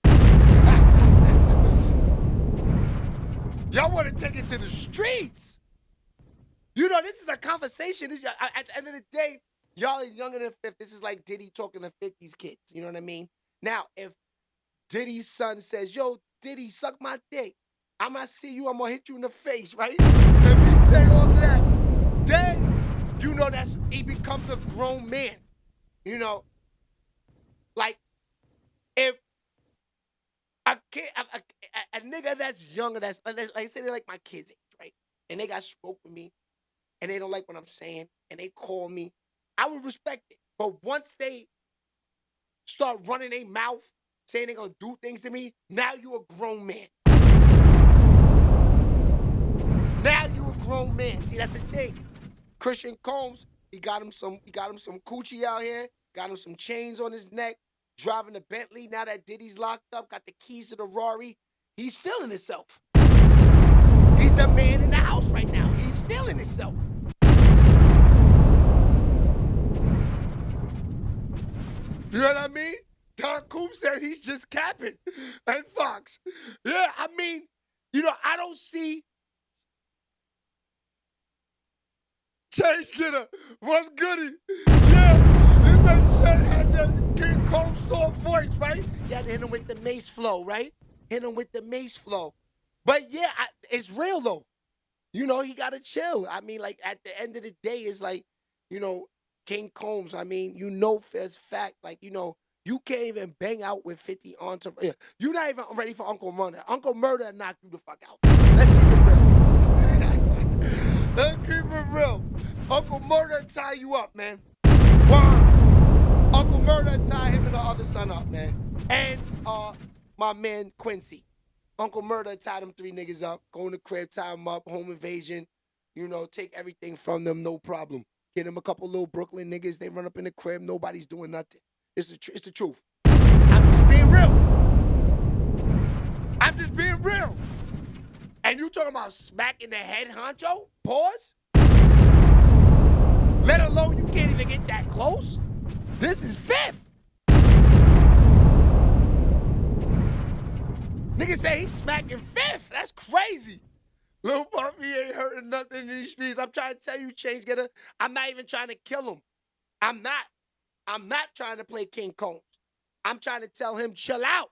Y'all want to take it to the streets. You know, this is a conversation. At the end of the day, y'all are younger than 50. This is like Diddy talking to 50s kids. You know what I mean? Now, if Diddy's son says, yo, Diddy, suck my dick. I'm going to see you. I'm going to hit you in the face, right? If he say all that, then, you know, he becomes a grown man. You know, like, if a kid, a nigga that's younger, that's, like say they're like my kids' age, right? And they got smoke with me, and they don't like what I'm saying, and they call me, I would respect it. But once they start running their mouth, saying they're gonna do things to me, now you a grown man. Now you a grown man. See, that's the thing. Christian Combs, he got him some coochie out here, got him some chains on his neck, driving a Bentley. Now that Diddy's locked up, got the keys to the Rari, he's feeling himself. He's the man in the house right now. He's feeling himself. You know what I mean? Don Coop said he's just capping. And Fox. Yeah, I mean, you know, I don't see Change Getter. What's goody? Yeah, it's like Shay had that King Cole soft voice, right? You had to hit him with the Mace flow, right? Hit him with the Mace flow. But yeah, it's real though. You know, he got to chill. I mean, like, at the end of the day, it's like, you know, King Combs, I mean, you know for a fact, like, you know, you can't even bang out with 50 on to... Yeah, you're not even ready for Uncle Murder. Uncle Murder knocked you the fuck out. Let's keep it real. Let's keep it real. Uncle Murder tie you up, man. Word. Uncle Murder tie him and the other son up, man. And my man Quincy. Uncle Murder tied them 3 niggas up. Go in the crib, tie them up, home invasion. You know, take everything from them, no problem. Get them a couple little Brooklyn niggas. They run up in the crib. Nobody's doing nothing. It's the truth. I'm just being real. I'm just being real. And you talking about smacking the head honcho? Pause? Let alone you can't even get that close? This is 5th. Nigga say he's smacking 5th. That's crazy. Lil Puffy ain't hurting nothing in these streets. I'm trying to tell you, Change Getter, I'm not even trying to kill him. I'm not trying to play King Combs. I'm trying to tell him, chill out.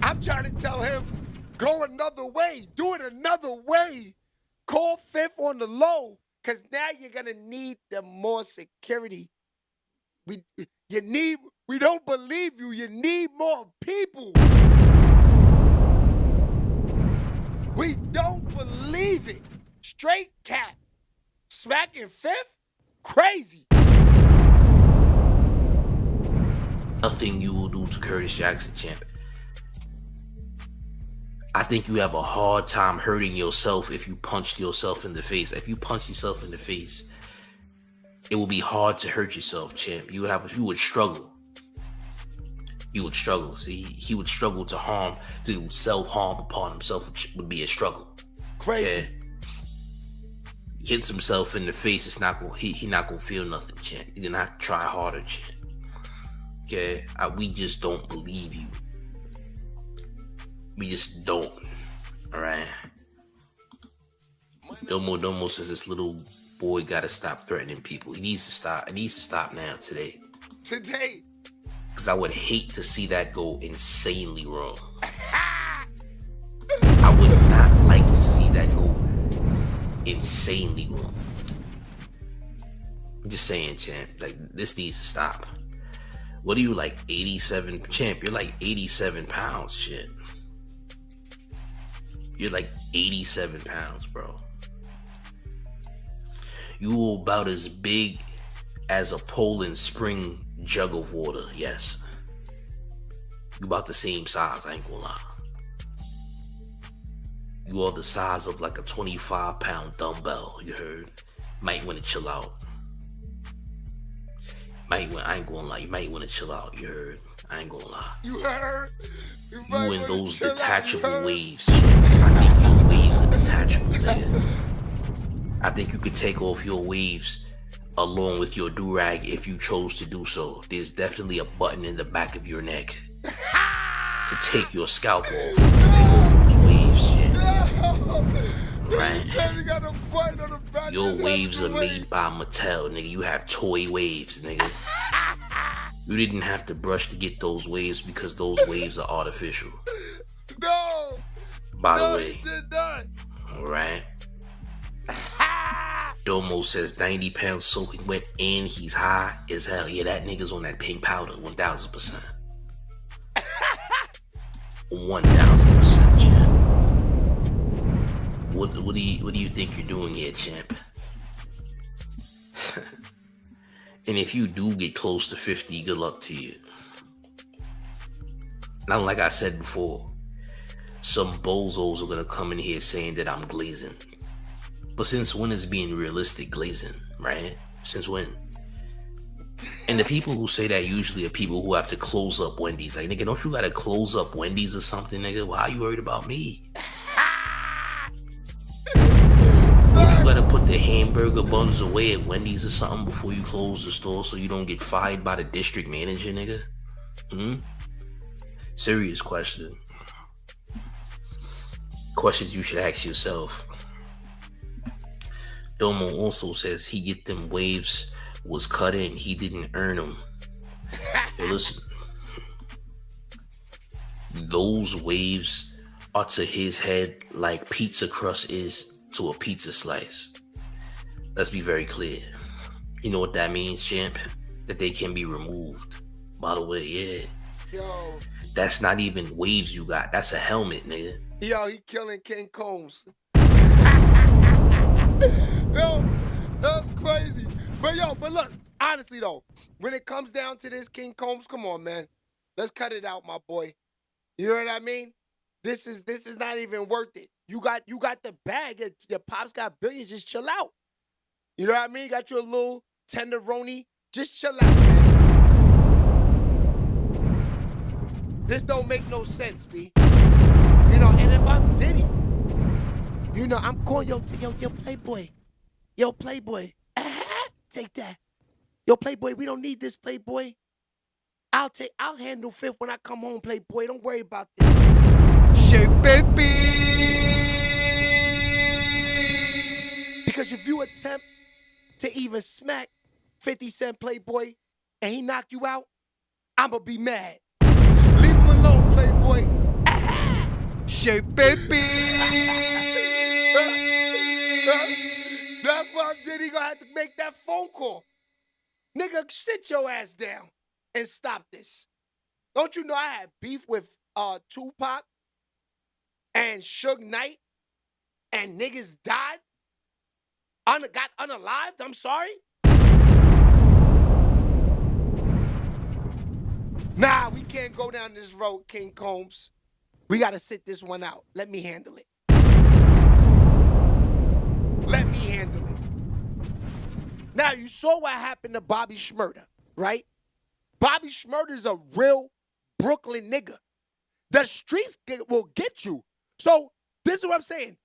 I'm trying to tell him, go another way. Do it another way. Call 5th on the low, because now you're going to need the more security. We don't believe you. You need more people. We don't believe it. Straight cap. Smacking 5th? Crazy. Nothing you will do to Curtis Jackson, champ. I think you have a hard time hurting yourself if you punched yourself in the face. If you punch yourself in the face, it will be hard to hurt yourself, champ. You would struggle. You would struggle. See, he would struggle to self-harm upon himself, which would be a struggle. Crazy. Okay? Hits himself in the face, he not gonna feel nothing, champ. He's gonna have to try harder, champ. Okay? We just don't believe you. We just don't. Alright? Domo says this little boy gotta stop threatening people. He needs to stop. It needs to stop now, today. Today. Because I would hate to see that go insanely wrong. I would not like to see that go insanely wrong. I'm just saying, champ. Like, this needs to stop. What are you, like 87? Champ, you're like 87 pounds, shit. You're like 87 pounds, bro. You about as big as a Poland Spring jug of water, yes. You about the same size, I ain't gonna lie. You are the size of like a 25-pound dumbbell, you heard? Might want to chill out. I ain't gonna lie, you might want to chill out, you heard? I ain't gonna lie. You heard? You and those detachable waves, shit. I think your waves are detachable, nigga. I think you could take off your waves along with your do-rag if you chose to do so. There's definitely a button in the back of your neck to take your scalp off, to take off those waves, shit. Right? Your waves are made by Mattel, nigga. You have toy waves, nigga. You didn't have to brush to get those waves because those waves are artificial. No. By the No, way. he did not. Alright. Domo says 90 pounds soaking wet and he's high as hell. Yeah, that nigga's on that pink powder, 1000%. 1000%, champ. What do you think you're doing here, champ? And if you do get close to 50, good luck to you. Now, like I said before, some bozos are gonna come in here saying that I'm glazing. But since when is being realistic glazing, right? Since when? And the people who say that usually are people who have to close up Wendy's. Like, nigga, don't you gotta close up Wendy's or something, nigga? Why are you worried about me? Don't you gotta put the hamburger buns away at Wendy's or something before you close the store so you don't get fired by the district manager, nigga? Serious question. Questions you should ask yourself. Domo also says he get them waves was cut in. He didn't earn them. Hey, listen. Those waves are to his head like pizza crust is to a pizza slice. Let's be very clear. You know what that means, champ? That they can be removed. By the way, yeah. Yo. That's not even waves you got. That's a helmet, nigga. Yo, he killing King Combs. Yo, that's crazy. But look, honestly though, when it comes down to this, King Combs, come on, man. Let's cut it out, my boy. You know what I mean? This is not even worth it. You got the bag. Your pops got billions. Just chill out. You know what I mean? You got your little tenderoni. Just chill out, man. This don't make no sense, B. You know, and if I'm Diddy, you know, I'm calling yo Playboy. Yo, Playboy. Take that. Yo, Playboy, we don't need this, Playboy. I'll handle fifth when I come home, Playboy. Don't worry about this. SHEABABY. Because if you attempt to even smack 50 Cent Playboy and he knock you out, I'ma be mad. Leave him alone, Playboy. SHEABABY. That's why Diddy gonna have to make that phone call. Nigga, sit your ass down and stop this. Don't you know I had beef with Tupac and Suge Knight and niggas died? Got unalived? I'm sorry? Nah, we can't go down this road, King Combs. We gotta sit this one out. Let me handle it. Let me handle it. Now, you saw what happened to Bobby Shmurda, right? Bobby Shmurda's a real Brooklyn nigga. The streets will get you. So, this is what I'm saying.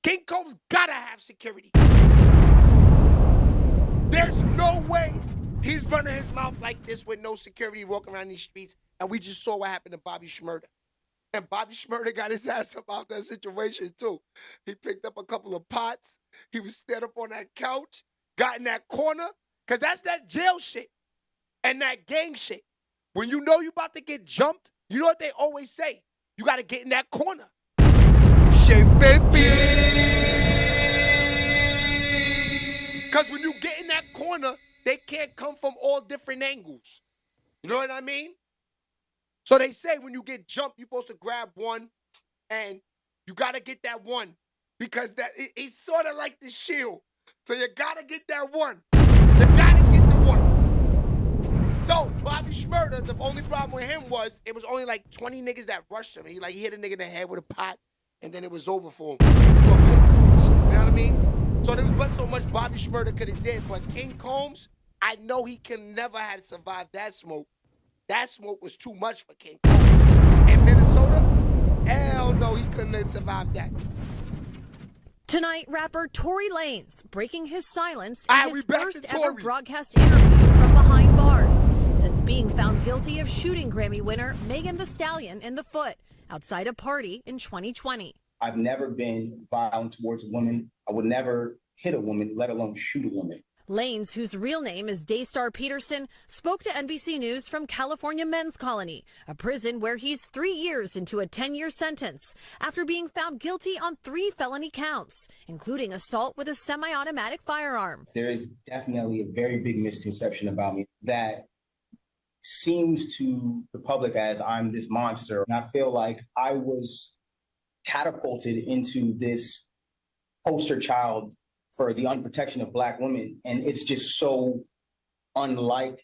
King Combs gotta have security. There's no way he's running his mouth like this with no security walking around these streets. And we just saw what happened to Bobby Shmurda. And Bobby Shmurda got his ass up out that situation, too. He picked up a couple of pots. He was standing up on that couch, got in that corner, because that's that jail shit and that gang shit. When you know you about to get jumped, you know what they always say? You got to get in that corner. SHEABABY. Because when you get in that corner, they can't come from all different angles. You know what I mean? So they say when you get jumped, you're supposed to grab one, and you got to get that one because it's sort of like the shield. So you got to get that one. You got to get the one. So Bobby Shmurda, the only problem with him was it was only like 20 niggas that rushed him. He hit a nigga in the head with a pot, and then it was over for him. From there. You know what I mean? So there was but so much Bobby Shmurda could have did, but King Combs, I know he can never have survived that smoke. That smoke was too much for King Combs. In Minnesota, hell no, he couldn't have survived that. Tonight, rapper Tory Lanez breaking his silence Ah, in we his back to first ever Tory. broadcast interview from behind bars since being found guilty of shooting Grammy winner Megan Thee Stallion in the foot outside a party in 2020. I've never been violent towards a woman. I would never hit a woman, let alone shoot a woman. Lanez, whose real name is Daystar Peterson, spoke to NBC News from California Men's Colony, a prison where he's 3 years into a 10-year sentence after being found guilty on 3 felony counts, including assault with a semi-automatic firearm. There is definitely a very big misconception about me that seems to the public as I'm this monster. And I feel like I was catapulted into this poster child for the unprotection of Black women. And it's just so unlike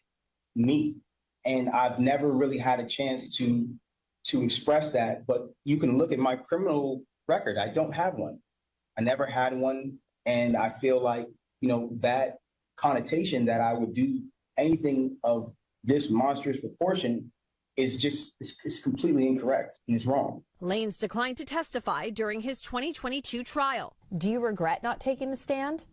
me. And I've never really had a chance to express that. But you can look at my criminal record. I don't have one. I never had one. And I feel like, you know, that connotation that I would do anything of this monstrous proportion is just, it's completely incorrect and it's wrong. Lanez declined to testify during his 2022 trial. Do you regret not taking the stand?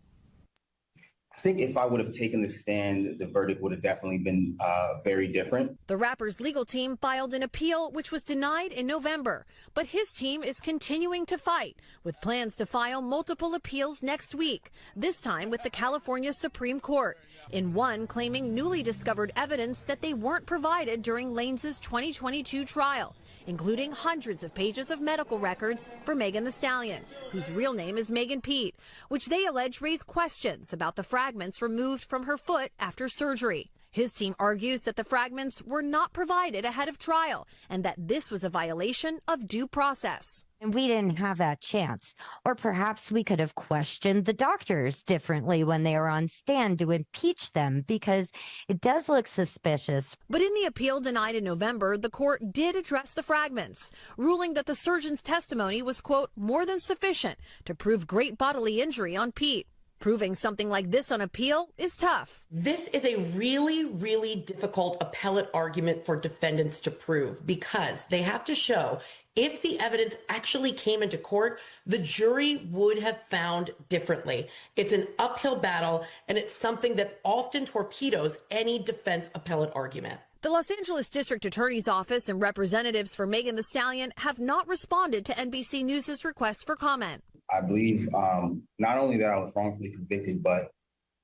I think if I would have taken the stand, the verdict would have definitely been very different. The rapper's legal team filed an appeal, which was denied in November. But his team is continuing to fight, with plans to file multiple appeals next week, this time with the California Supreme Court, in one claiming newly discovered evidence that they weren't provided during Lanez's 2022 trial, including hundreds of pages of medical records for Megan Thee Stallion, whose real name is Megan Pete, which they allege raise questions about the fragments removed from her foot after surgery. His team argues that the fragments were not provided ahead of trial and that this was a violation of due process. And we didn't have that chance. Or perhaps we could have questioned the doctors differently when they were on stand to impeach them, because it does look suspicious. But in the appeal denied in November, the court did address the fragments, ruling that the surgeon's testimony was, quote, more than sufficient to prove great bodily injury on Pete. Proving something like this on appeal is tough. This is a really, really difficult appellate argument for defendants to prove, because they have to show if the evidence actually came into court, the jury would have found differently. It's an uphill battle, and it's something that often torpedoes any defense appellate argument. The Los Angeles District Attorney's Office and representatives for Megan Thee Stallion have not responded to NBC News' request for comment. I believe not only that I was wrongfully convicted, but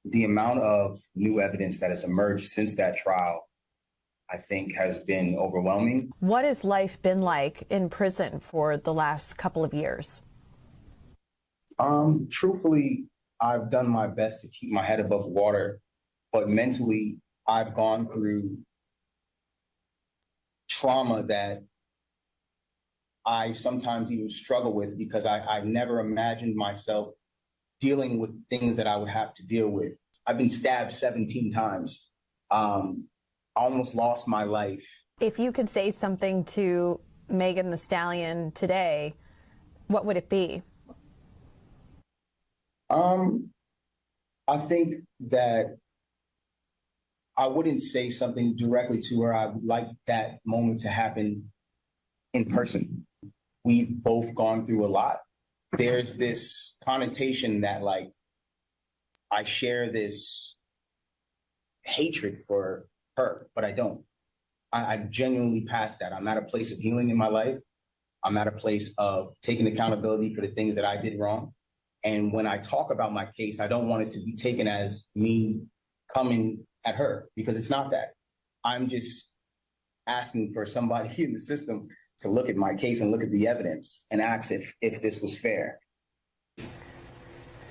the amount of new evidence that has emerged since that trial, I think, has been overwhelming. What has life been like in prison for the last couple of years? Truthfully, I've done my best to keep my head above water, but mentally, I've gone through trauma that I sometimes even struggle with, because I never imagined myself dealing with things that I would have to deal with. I've been stabbed 17 times. I almost lost my life. If you could say something to Megan Thee Stallion today, what would it be? I think that I wouldn't say something directly to her. I would like that moment to happen in person. We've both gone through a lot. There's this connotation that, like, I share this hatred for her, but I don't. I genuinely passed that. I'm at a place of healing in my life. I'm at a place of taking accountability for the things that I did wrong. And when I talk about my case, I don't want it to be taken as me coming at her, because it's not that. I'm just asking for somebody in the system to look at my case and look at the evidence and ask if this was fair.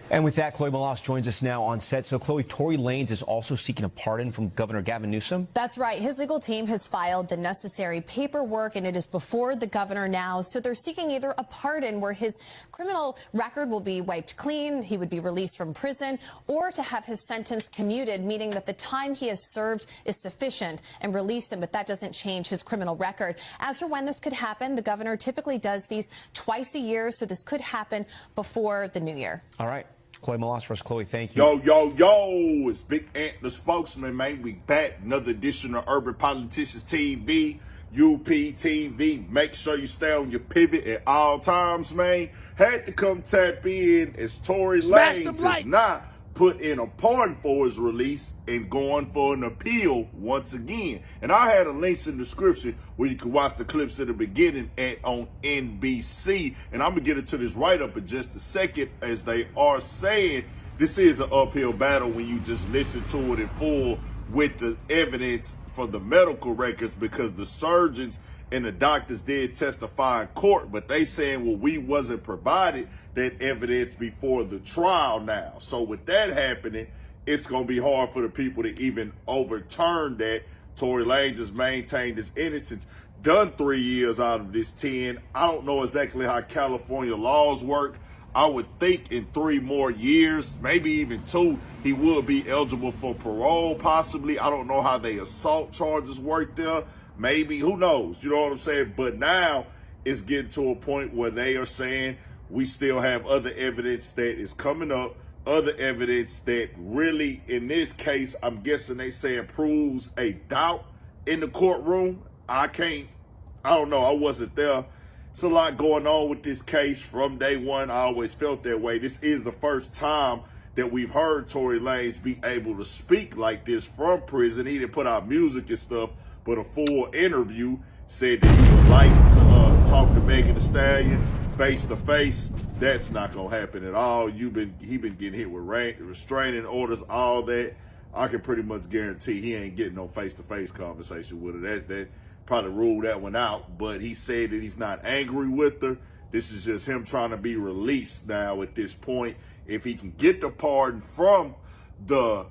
And with that, Chloe Malas joins us now on set. So, Chloe, Tory Lanez is also seeking a pardon from Governor Gavin Newsom? That's right. His legal team has filed the necessary paperwork, and it is before the governor now. So they're seeking either a pardon where his criminal record will be wiped clean, he would be released from prison, or to have his sentence commuted, meaning that the time he has served is sufficient, and release him, but that doesn't change his criminal record. As for when this could happen, the governor typically does these twice a year, so this could happen before the new year. All right. Chloe Malas for us. Chloe, thank you. Yo, it's Big Ant, the spokesman, man. We back. Another edition of Urban Politicians TV. UPTV. Make sure you stay on your pivot at all times, man. Had to come tap in as Tory Lanez is not put in a pardon for his release and going for an appeal once again. And I had a links in the description where you can watch the clips at the beginning on NBC. And I'm going to get into this write-up in just a second, as they are saying this is an uphill battle when you just listen to it in full with the evidence for the medical records, because the surgeons and the doctors did testify in court, but they saying, well, we wasn't provided that evidence before the trial now. So with that happening, it's going to be hard for the people to even overturn that. Tory Lanez has maintained his innocence, done 3 years out of this 10. I don't know exactly how California laws work. I would think in 3 more years, maybe even 2, he would be eligible for parole, possibly. I don't know how they assault charges work there. Maybe, who knows? You know what I'm saying? But now it's getting to a point where they are saying we still have other evidence that is coming up, other evidence that really, in this case, I'm guessing they saying proves a doubt in the courtroom. I don't know. I wasn't there. It's a lot going on with this case from day one. I always felt that way. This is the first time that we've heard Tory Lanez be able to speak like this from prison. He didn't put out music and stuff, but a full interview, said that he would like to talk to Megan Thee Stallion face to face. That's not gonna happen at all. He been getting hit with restraining orders, all that. I can pretty much guarantee he ain't getting no face to face conversation with her. That probably ruled that one out. But he said that he's not angry with her. This is just him trying to be released now at this point. If he can get the pardon from the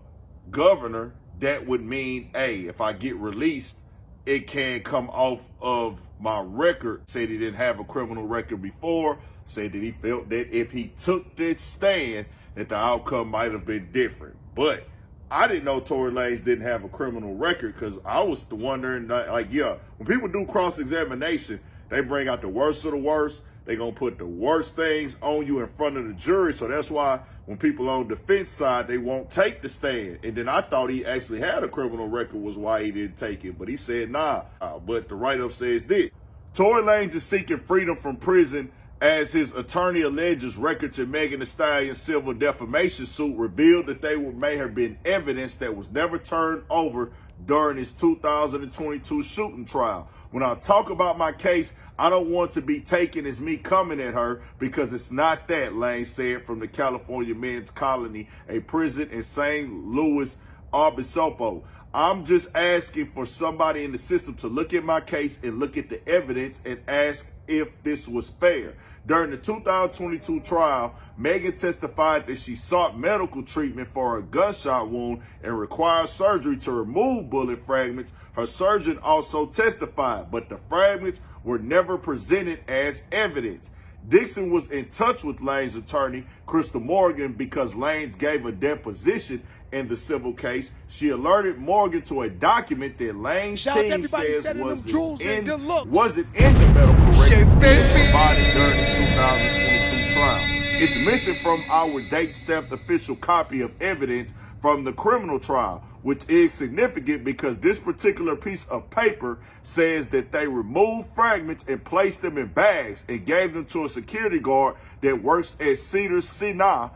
governor, that would mean, hey, if I get released, it can come off of my record. Said he didn't have a criminal record before. Said that he felt that if he took that stand, that the outcome might have been different. But I didn't know Tory Lanez didn't have a criminal record, because I was wondering, like, yeah, when people do cross-examination, they bring out the worst of the worst. They're going to put the worst things on you in front of the jury. So that's why when people on the defense side, they won't take the stand. And then I thought he actually had a criminal record was why he didn't take it. But he said, nah. But the write-up says this. Tory Lanez is seeking freedom from prison as his attorney alleges records in Megan Thee Stallion's civil defamation suit revealed that they may have been evidence that was never turned over during his 2022 shooting trial. When I talk about my case, I don't want to be taken as me coming at her, because it's not that, Lanez said from the California Men's Colony, a prison in St. Louis Obispo. I'm just asking for somebody in the system to look at my case and look at the evidence and ask if this was fair. During the 2022 trial, Megan testified that she sought medical treatment for her gunshot wound and required surgery to remove bullet fragments. Her surgeon also testified, but the fragments were never presented as evidence. Dixon was in touch with Lanez's attorney, Crystal Morgan, because Lanez gave a deposition in the civil case. She alerted Morgan to a document that Lanez's team says wasn't in the medical records provided during his 2022 trial. It's missing from our date-stamped official copy of evidence from the criminal trial, which is significant because this particular piece of paper says that they removed fragments and placed them in bags and gave them to a security guard that works at Cedars-Sinai,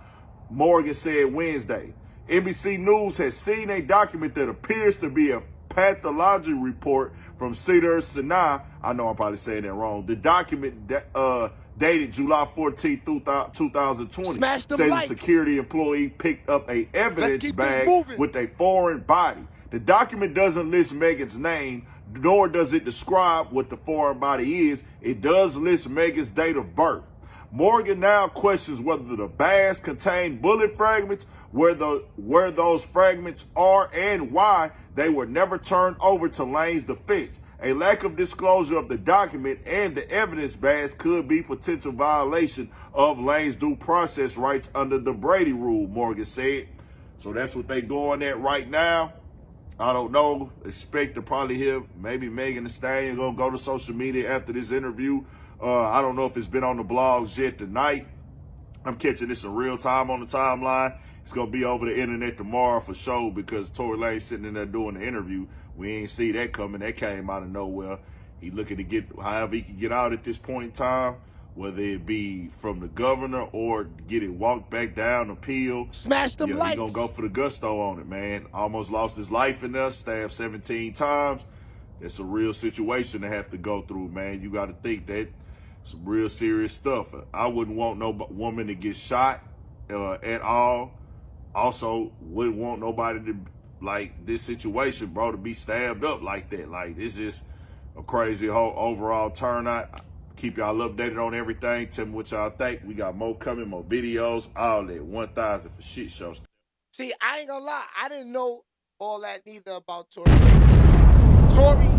Morgan said Wednesday. NBC News has seen a document that appears to be a pathology report from Cedars-Sinai. I know I'm probably saying that wrong. The document dated July 14, 2020, says a security employee picked up a evidence bag with a foreign body. The document doesn't list Megan's name, nor does it describe what the foreign body is. It does list Megan's date of birth. Morgan now questions whether the bags contain bullet fragments, where those fragments are, and why they were never turned over to Lanez's defense. A lack of disclosure of the document and the evidence bags could be potential violation of Lanez's due process rights under the Brady rule, Morgan said. So that's what they going at right now. I don't know. Expect to probably hear maybe Megan Thee Stallion gonna go to social media after this interview. I don't know if it's been on the blogs yet tonight. I'm catching this in real time on the timeline. It's going to be over the internet tomorrow for sure, because Tory Lanez sitting in there doing the interview. We ain't see that coming. That came out of nowhere. He looking to get however he can get out at this point in time, whether it be from the governor or get it walked back down, appeal. Smash them lights. He gonna go for the gusto on it, man. Almost lost his life in there, stabbed 17 times. It's a real situation to have to go through, man. You got to think that some real serious stuff. I wouldn't want no woman to get shot at all. Also, wouldn't want nobody to, like this situation, bro, to be stabbed up like that. Like, it's just a crazy whole overall turnout. Keep y'all updated on everything. Tell me what y'all think. We got more coming, more videos, all that. 1,000 for shit shows. See, I ain't gonna lie. I didn't know all that neither about Tory. See, Tory,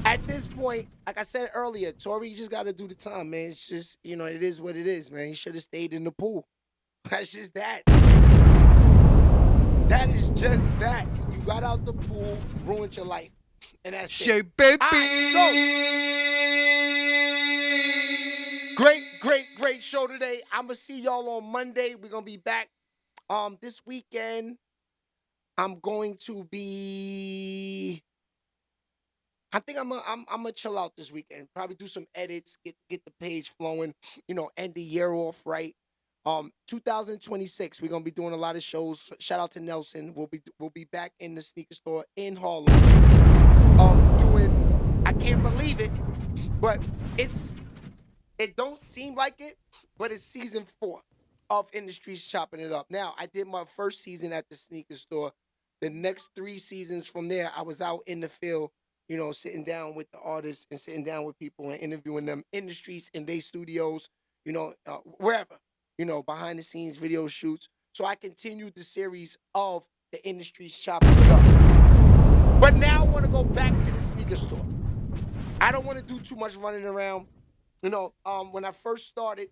at this point, like I said earlier, Tory just got to do the time, man. It's just, you know, it is what it is, man. He should have stayed in the pool. That's just that. That is just that. You got out the pool, ruined your life. And that's it. Baby. Great show today. I'm going to see y'all on Monday. We're going to be back. This weekend, I'm going to be... I think I'm gonna chill out this weekend. Probably do some edits, get the page flowing, you know, end the year off right. 2026, we're gonna be doing a lot of shows. Shout out to Nelson. We'll be back in the sneaker store in Harlem. I can't believe it, but it don't seem like it, but it's season 4 of Industries Chopping It Up. Now, I did my first season at the sneaker store. The next 3 seasons from there, I was out in the field, you know, sitting down with the artists and sitting down with people and interviewing them in the streets, in their studios, you know, wherever, you know, behind the scenes video shoots. So I continued the series of the Industries Chopping It Up. But now I want to go back to the sneaker store. I don't want to do too much running around. You know, when I first started,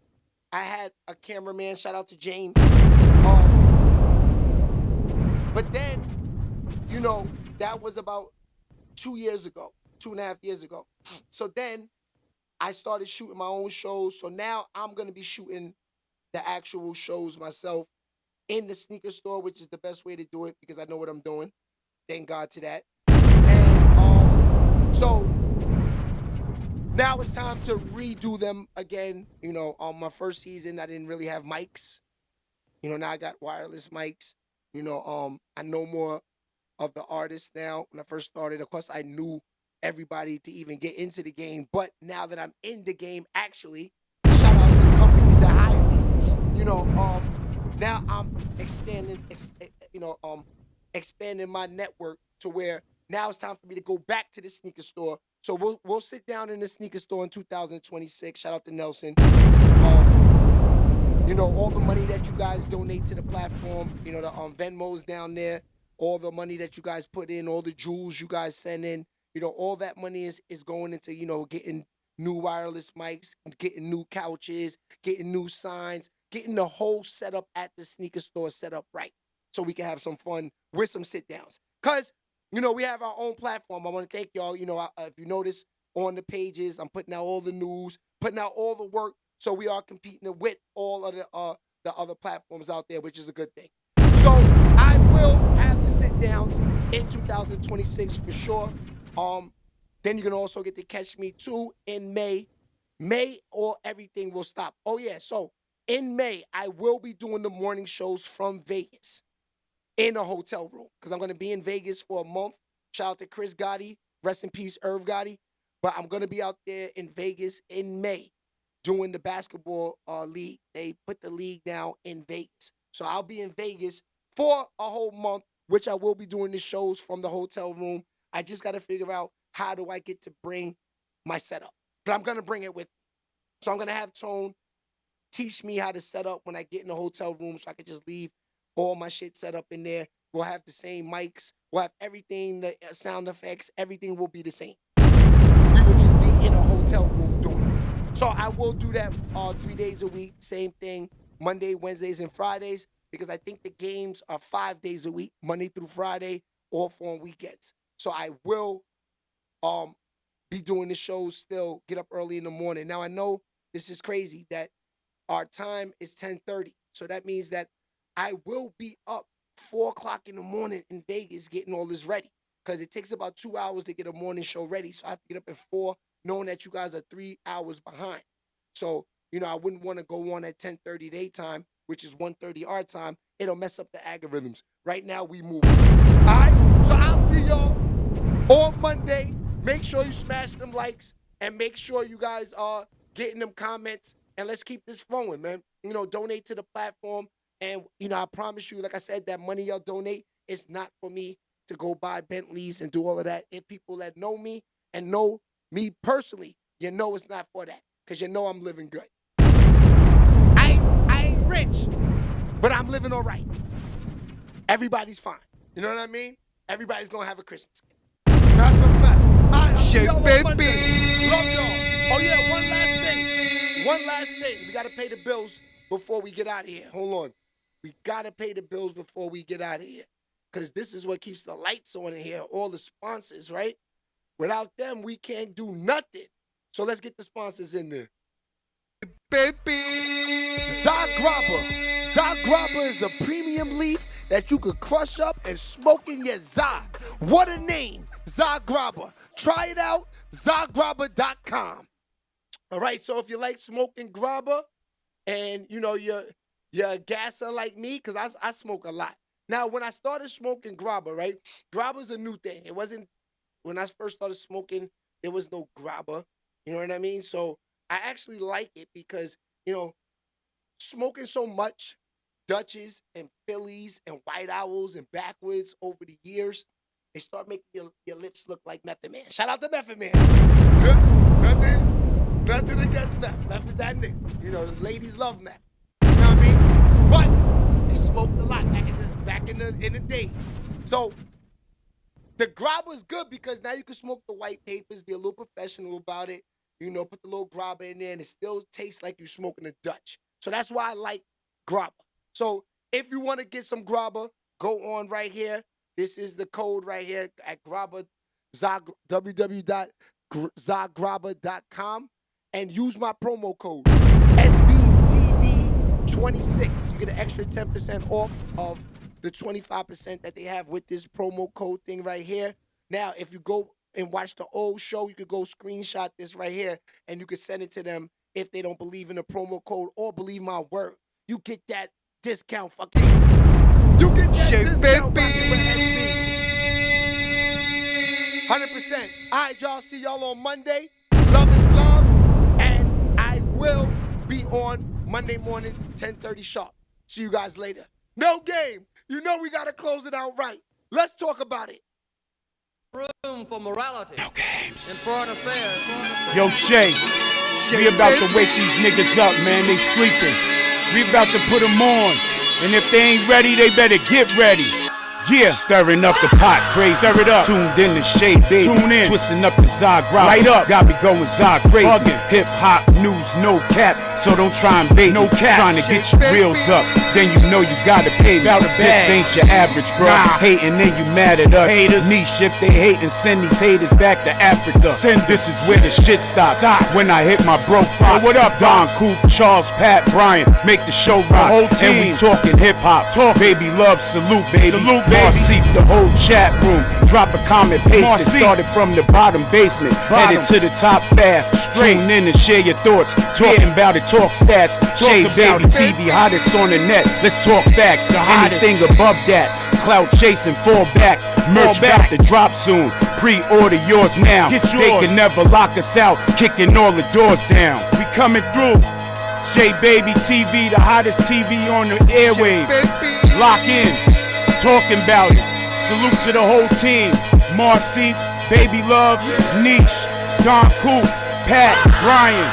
I had a cameraman, shout out to James. But then, you know, that was about 2 years ago, 2.5 years ago. So then I started shooting my own shows. So now I'm going to be shooting the actual shows myself in the sneaker store, which is the best way to do it because I know what I'm doing. Thank God to that. And so now it's time to redo them again. You know, on my first season, I didn't really have mics. You know, now I got wireless mics. You know, I know more of the artists now. When I first started, of course, I knew everybody to even get into the game. But now that I'm in the game, actually, shout out to the companies that hired me. You know, now I'm expanding my network to where now it's time for me to go back to the sneaker store. So we'll sit down in the sneaker store in 2026. Shout out to Nelson. You know, all the money that you guys donate to the platform, you know, the Venmo's down there, all the money that you guys put in, all the jewels you guys send in, you know, all that money is going into, you know, getting new wireless mics, getting new couches, getting new signs, getting the whole setup at the sneaker store set up right so we can have some fun with some sit downs. Because, you know, we have our own platform. I want to thank y'all. You know, if you notice on the pages, I'm putting out all the news, putting out all the work. So we are competing with all of the other platforms out there, which is a good thing. So I will have the sit downs in 2026 for sure. Then you're gonna also get to catch me too in May. May or everything will stop. Oh yeah, so in May I will be doing the morning shows from Vegas in a hotel room because I'm gonna be in Vegas for a month. Shout out to Chris Gotti, rest in peace, Irv Gotti. But I'm gonna be out there in Vegas in May doing the basketball league. They put the league now in Vegas. So I'll be in Vegas for a whole month, which I will be doing the shows from the hotel room. I just got to figure out how do I get to bring my setup. But I'm going to bring it with me. So I'm going to have Tone teach me how to set up when I get in the hotel room so I can just leave all my shit set up in there. We'll have the same mics. We'll have everything, the sound effects, everything will be the same. We will just be in a hotel room doing it. So I will do that 3 days a week, same thing, Monday, Wednesdays, and Fridays, because I think the games are 5 days a week, Monday through Friday, off on weekends. So I will be doing the shows still, get up early in the morning. Now I know this is crazy that our time is 10:30. So that means that I will be up 4 o'clock in the morning in Vegas getting all this ready. because it takes about 2 hours to get a morning show ready. So I have to get up at 4, knowing that you guys are 3 hours behind. So, you know, I wouldn't want to go on at 10:30 daytime, which is 1:30 our time. It'll mess up the algorithms. Right now, we move. All right? So I'll see y'all on Monday. Make sure you smash them likes and make sure you guys are getting them comments. And let's keep this flowing, man. You know, donate to the platform. And, you know, I promise you, like I said, that money y'all donate is not for me to go buy Bentleys and do all of that. If people that know me and know me personally, you know it's not for that, because you know I'm living good. I ain't rich, but I'm living all right. Everybody's fine. You know what I mean? Everybody's going to have a Christmas gift. That's a fact. All right, I'll see y'all on Monday. Love y'all. Oh, yeah, one last thing. One last thing. We got to pay the bills before we get out of here. Hold on. We got to pay the bills before we get out of here, because this is what keeps the lights on in here, all the sponsors, right? Without them, we can't do nothing. So let's get the sponsors in there. Baby! Zagraba. Zagraba is a premium leaf that you could crush up and smoke in your za. What a name, Zagraba. Try it out, zagraba.com. All right, so if you like smoking grabba and, you know, you're a gasser like me, because I smoke a lot. Now, when I started smoking grabba, right, grabba's a new thing. It wasn't, when I first started smoking, there was no grabba. You know what I mean? So I actually like it because, you know, smoking so much Dutches and Phillies and White Owls and Backwoods over the years, they start making your lips look like Method Man. Shout out to Method Man. Nothing against Meth. Meth is that nigga. You know, the ladies love Meth. You know what I mean? But he smoked a lot back in the days. So the grabba is good because now you can smoke the white papers, be a little professional about it. You know, put the little grabba in there, and it still tastes like you're smoking a Dutch. So that's why I like grabba. So if you want to get some grabba, go on right here. This is the code right here at grabba, www.zagrabba.com, and use my promo code SBTV26. You get an extra 10% off of the 25% that they have with this promo code thing right here. Now, if you go and watch the old show, you could go screenshot this right here, and you could send it to them if they don't believe in the promo code or believe my word. You get that discount, fucking. You get that discount rocking with SB. 100%. All right, y'all. See y'all on Monday. Love is love, and I will be on Monday morning, 10:30 sharp. See you guys later. No game. You know we gotta close it out right. Let's talk about it. Room for morality. No games. In foreign affairs. Yo, Shay, we about to wake these niggas up, man. They sleeping. We about to put them on. And if they ain't ready, they better get ready. Yeah, stirring up the pot, crazy. Stir it up. Tuned in to Shay, baby. Tune in. Twisting up the Zagraba. Light up. Got me going Zag crazy. Hip hop news, no cap. So don't try and bait. No cap. Trying to get your reels up. Then you know you gotta pay me. This ain't your average, bro. Nah. Hating, then you mad at us. Haters. Niche, if they hating, send these haters back to Africa. This is where the shit stops. When I hit my bro Fox. What up, Don Coop, Charles, Pat, Brian. Make the show rock. The whole team. And we talking hip hop. Talk, baby, love, salute, baby. Salute, Marcy, the whole chat room. Drop a comment, paste it. Started from the bottom basement. Headed to the top fast. Tune in and share your thoughts. Talking about it, talk stats. Shay Baby TV, hottest on the net. Let's talk facts. Anything above that. Cloud chasing, fall back. Merch about to drop soon. Pre-order yours now. They can never lock us out. Kicking all the doors down. We coming through. Shay Baby TV, the hottest TV on the airwaves. Lock in. Talking about it. Salute to the whole team. Marcy, Baby Love, Niche, Don Coop, Pat, Brian,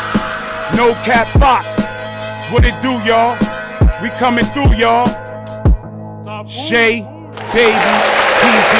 No Cap Fox. What it do, y'all? We coming through, y'all. Shay Baby TV.